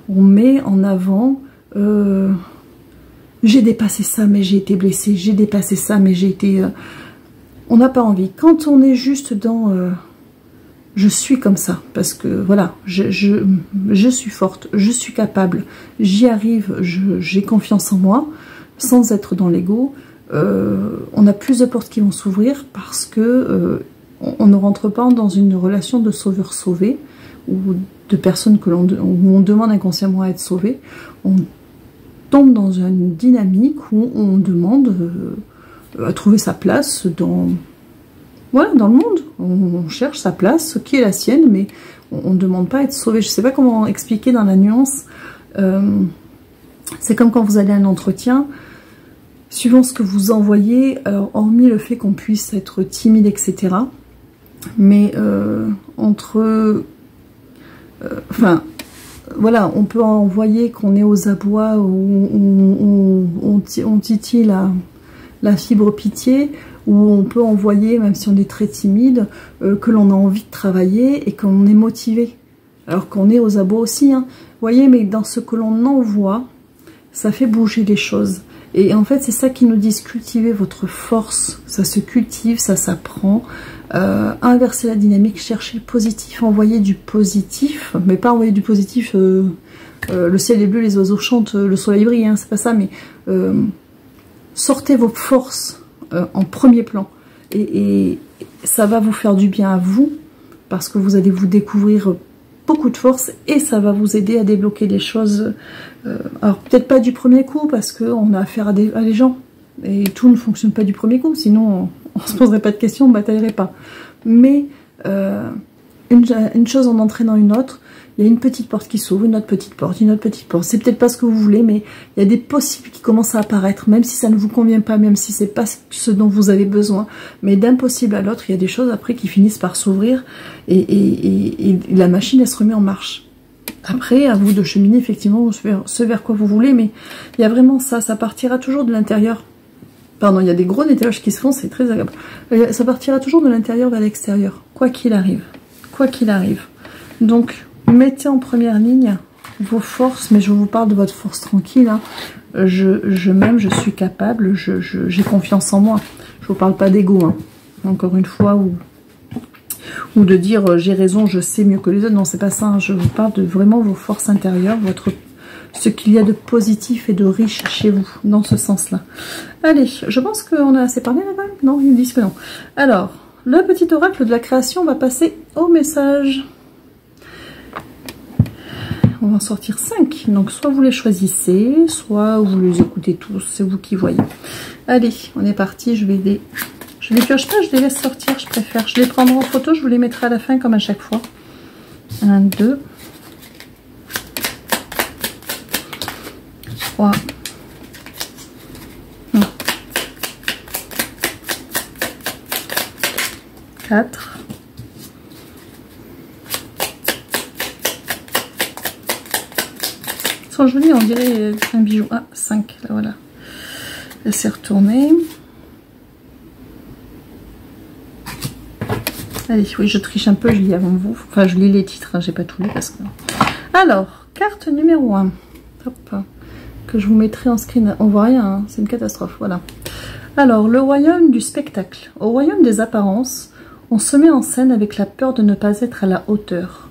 on met en avant j'ai dépassé ça mais j'ai été blessée, j'ai dépassé ça mais j'ai été... on n'a pas envie. Quand on est juste dans je suis comme ça, parce que voilà, je suis forte, je suis capable, j'y arrive, j'ai confiance en moi, sans être dans l'ego, on a plus de portes qui vont s'ouvrir parce que on ne rentre pas dans une relation de sauveur-sauvé ou de personnes où on demande inconsciemment à être sauvé. On tombe dans une dynamique où on demande à trouver sa place dans le monde. On cherche sa place, qui est la sienne, mais on ne demande pas à être sauvé. Je ne sais pas comment expliquer dans la nuance. C'est comme quand vous allez à un entretien, suivant ce que vous envoyez, alors hormis le fait qu'on puisse être timide, etc. Mais voilà, on peut envoyer qu'on est aux abois, où on titille la fibre pitié, où on peut envoyer, même si on est très timide, que l'on a envie de travailler et qu'on est motivé. Alors qu'on est aux abois aussi, hein. Vous voyez, mais dans ce que l'on envoie, ça fait bouger les choses. Et en fait, c'est ça qui nous dit, cultiver votre force. Ça se cultive, ça s'apprend. Inverser la dynamique, chercher le positif, envoyer du positif, mais pas envoyer du positif, le ciel est bleu, les oiseaux chantent, le soleil brille, hein, c'est pas ça, mais sortez vos forces en premier plan. Et ça va vous faire du bien à vous, parce que vous allez vous découvrir beaucoup de force et ça va vous aider à débloquer des choses. Alors peut-être pas du premier coup parce qu'on a affaire à des gens et tout ne fonctionne pas du premier coup, sinon on se poserait pas de questions, on bataillerait pas. Mais une chose en entraînant une autre, il y a une petite porte qui s'ouvre, une autre petite porte, une autre petite porte. C'est peut-être pas ce que vous voulez, mais il y a des possibles qui commencent à apparaître, même si ça ne vous convient pas, même si c'est pas ce dont vous avez besoin. Mais d'un possible à l'autre, il y a des choses après qui finissent par s'ouvrir et la machine, elle se remet en marche. Après, à vous de cheminer effectivement ce vers quoi vous voulez, mais il y a vraiment ça partira toujours de l'intérieur. Pardon, il y a des gros nettoyages qui se font, c'est très agréable. Ça partira toujours de l'intérieur vers l'extérieur, quoi qu'il arrive. Quoi qu'il arrive. Donc, mettez en première ligne vos forces, mais je vous parle de votre force tranquille. Hein. Je m'aime, je suis capable, j'ai confiance en moi. Je vous parle pas d'ego, hein. Encore une fois, ou de dire j'ai raison, je sais mieux que les autres. Non, c'est pas ça. Hein. Je vous parle de vraiment vos forces intérieures, ce qu'il y a de positif et de riche chez vous, dans ce sens-là. Allez, je pense qu'on a assez parlé là-bas. Non, ils me disent que non. Alors, le petit oracle de la création va passer au message. On va en sortir 5. Donc, soit vous les choisissez, soit vous les écoutez tous. C'est vous qui voyez. Allez, on est parti. Je les pioche pas, je les laisse sortir. Je préfère. Je les prendrai en photo. Je vous les mettrai à la fin comme à chaque fois. 1, 2, 3, 4, 5. Ils sont jolis, on dirait un bijou. Ah, 5, là voilà. Laissez retourner. Allez, oui, je triche un peu, je lis avant vous. Enfin, je lis les titres, hein, j'ai pas tout lu parce que... Alors, carte numéro 1. Hop, que je vous mettrai en screen. On voit rien, hein, c'est une catastrophe, voilà. Alors, le royaume du spectacle. Au royaume des apparences, on se met en scène avec la peur de ne pas être à la hauteur.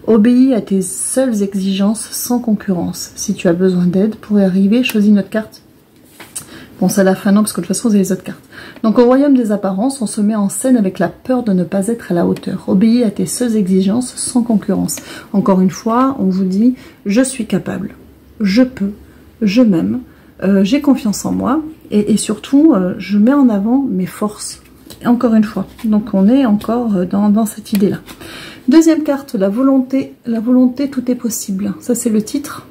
Obéis à tes seules exigences sans concurrence. Si tu as besoin d'aide pour y arriver, choisis une autre carte. Bon, c'est à la fin, non, parce que de toute façon, vous avez les autres cartes. Donc, au royaume des apparences, on se met en scène avec la peur de ne pas être à la hauteur. Obéis à tes seules exigences sans concurrence. Encore une fois, on vous dit, je suis capable, je peux, je m'aime, j'ai confiance en moi, et surtout, je mets en avant mes forces. Encore une fois. Donc, on est encore dans cette idée-là. Deuxième carte, la volonté. La volonté, tout est possible. Ça, c'est le titre.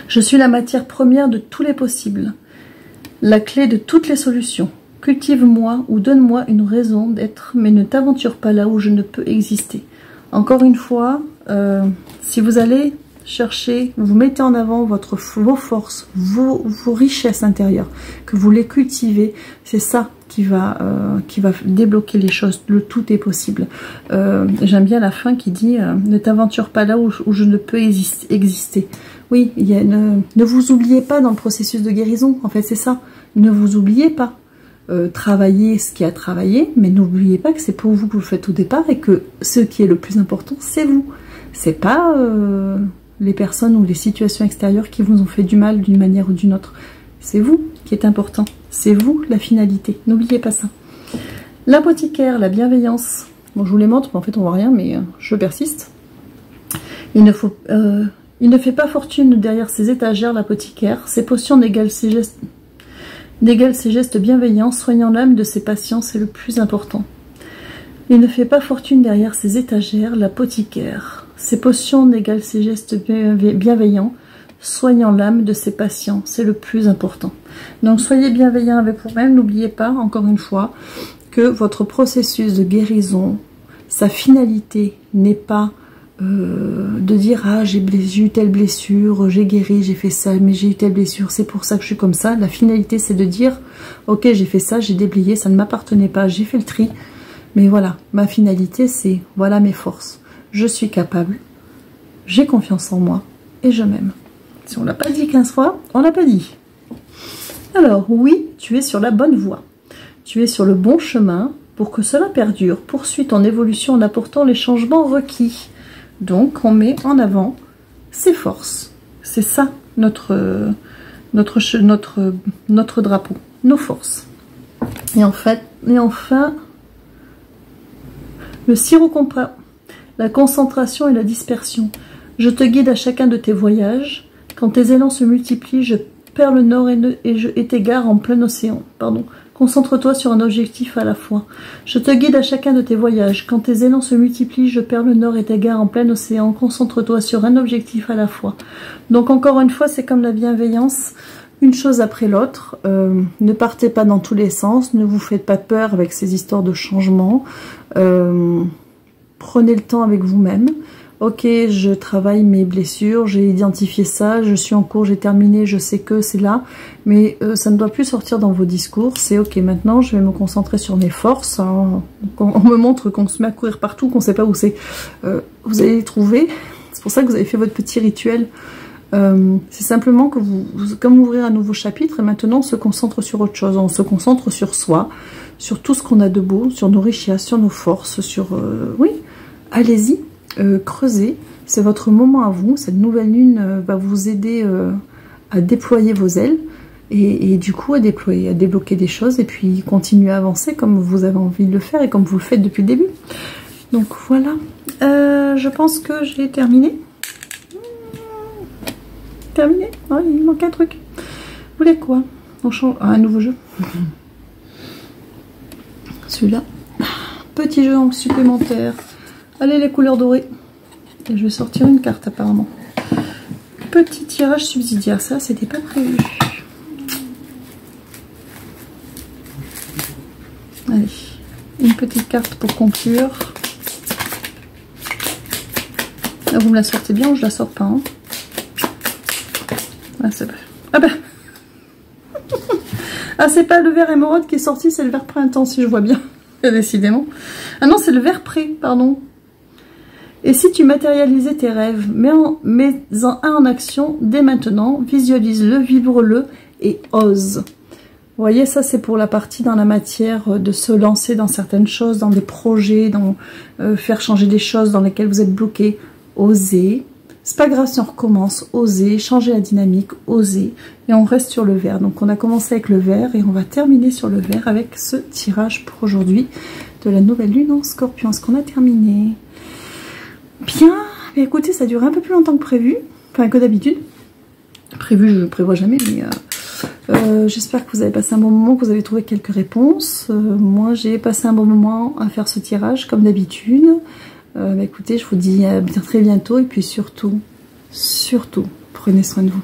Je suis la matière première de tous les possibles, la clé de toutes les solutions. Cultive-moi ou donne-moi une raison d'être, mais ne t'aventure pas là où je ne peux exister. Encore une fois, si vous allez chercher, vous mettez en avant vos forces, vos richesses intérieures, que vous les cultivez, c'est ça qui va débloquer les choses. Le tout est possible. J'aime bien la fin qui dit ne t'aventure pas là où je ne peux exister. Oui, ne vous oubliez pas dans le processus de guérison, en fait c'est ça. Ne vous oubliez pas. Travaillez ce qui a travaillé, mais n'oubliez pas que c'est pour vous que vous le faites au départ et que ce qui est le plus important, c'est vous. C'est pas les personnes ou les situations extérieures qui vous ont fait du mal d'une manière ou d'une autre. C'est vous qui est important. C'est vous la finalité. N'oubliez pas ça. L'apothicaire, la bienveillance. Bon, je vous les montre, mais en fait on voit rien, mais je persiste. Il ne fait pas fortune derrière ses étagères, l'apothicaire. Ses potions n'égalent ses gestes bienveillants, soignant l'âme de ses patients, c'est le plus important. Il ne fait pas fortune derrière ses étagères, l'apothicaire. Ses potions n'égalent ses gestes bienveillants, soignant l'âme de ses patients, c'est le plus important. Donc soyez bienveillants avec vous-même, n'oubliez pas, encore une fois, que votre processus de guérison, sa finalité n'est pas de dire ah j'ai eu telle blessure, j'ai guéri, j'ai fait ça, mais j'ai eu telle blessure, c'est pour ça que je suis comme ça. La finalité c'est de dire ok j'ai fait ça, j'ai déblayé, ça ne m'appartenait pas, j'ai fait le tri, mais voilà, ma finalité c'est voilà mes forces, je suis capable, j'ai confiance en moi et je m'aime. Si on l'a pas dit 15 fois, on l'a pas dit. Alors oui, tu es sur la bonne voie, tu es sur le bon chemin. Pour que cela perdure, poursuis ton évolution en apportant les changements requis. Donc, on met en avant ses forces. C'est ça notre drapeau, nos forces. Et enfin, le sirop-compas, la concentration et la dispersion. Je te guide à chacun de tes voyages. Quand tes élans se multiplient, je perds le nord et t'égare en plein océan. Pardon. Concentre-toi sur un objectif à la fois. Je te guide à chacun de tes voyages. Quand tes élans se multiplient, je perds le nord et t'égare en plein océan. Concentre-toi sur un objectif à la fois. Donc encore une fois, c'est comme la bienveillance, une chose après l'autre. Ne partez pas dans tous les sens, ne vous faites pas peur avec ces histoires de changement. Prenez le temps avec vous-même. Ok, je travaille mes blessures, j'ai identifié ça, je suis en cours, j'ai terminé, je sais que c'est là, mais ça ne doit plus sortir dans vos discours. C'est ok, maintenant je vais me concentrer sur mes forces. On me montre qu'on se met à courir partout, qu'on ne sait pas où c'est. Vous allez les trouver, c'est pour ça que vous avez fait votre petit rituel. C'est simplement que comme ouvrir un nouveau chapitre, et maintenant on se concentre sur autre chose, on se concentre sur soi, sur tout ce qu'on a de beau, sur nos richesses, sur nos forces, sur... oui, allez-y. Creusez, c'est votre moment à vous. Cette nouvelle lune va vous aider à déployer vos ailes et du coup à débloquer des choses et puis continuer à avancer comme vous avez envie de le faire et comme vous le faites depuis le début. Donc voilà, je pense que j'ai terminé. Terminé. Oh, il manque un truc. Vous voulez quoi? On change un nouveau jeu. Celui-là. Petit jeu supplémentaire. Allez, les couleurs dorées. Et je vais sortir une carte apparemment. petit tirage subsidiaire. Ça, c'était pas prévu. Allez, une petite carte pour conclure. Là, vous me la sortez bien ou je la sors pas, hein? Ah, c'est pas... Ah ben ah, c'est pas le vert émeraude qui est sorti, c'est le vert printemps, si je vois bien. Décidément. Ah non, c'est le vert pré, pardon. Et si tu matérialisais tes rêves, mets-en un en action dès maintenant, visualise-le, vibre-le et ose. Vous voyez, ça c'est pour la partie dans la matière de se lancer dans certaines choses, dans des projets, dans faire changer des choses dans lesquelles vous êtes bloqué. Osez. C'est pas grave si on recommence. Osez, changer la dynamique, osez. Et on reste sur le vert. Donc on a commencé avec le vert et on va terminer sur le vert avec ce tirage pour aujourd'hui de la nouvelle lune en Scorpion. Est-ce qu'on a terminé? Bien. Mais écoutez, ça dure un peu plus longtemps que prévu. Enfin, que d'habitude. Prévu, je ne prévois jamais, mais... j'espère que vous avez passé un bon moment, que vous avez trouvé quelques réponses. Moi, j'ai passé un bon moment à faire ce tirage, comme d'habitude. Écoutez, je vous dis à très bientôt. Et puis surtout, prenez soin de vous.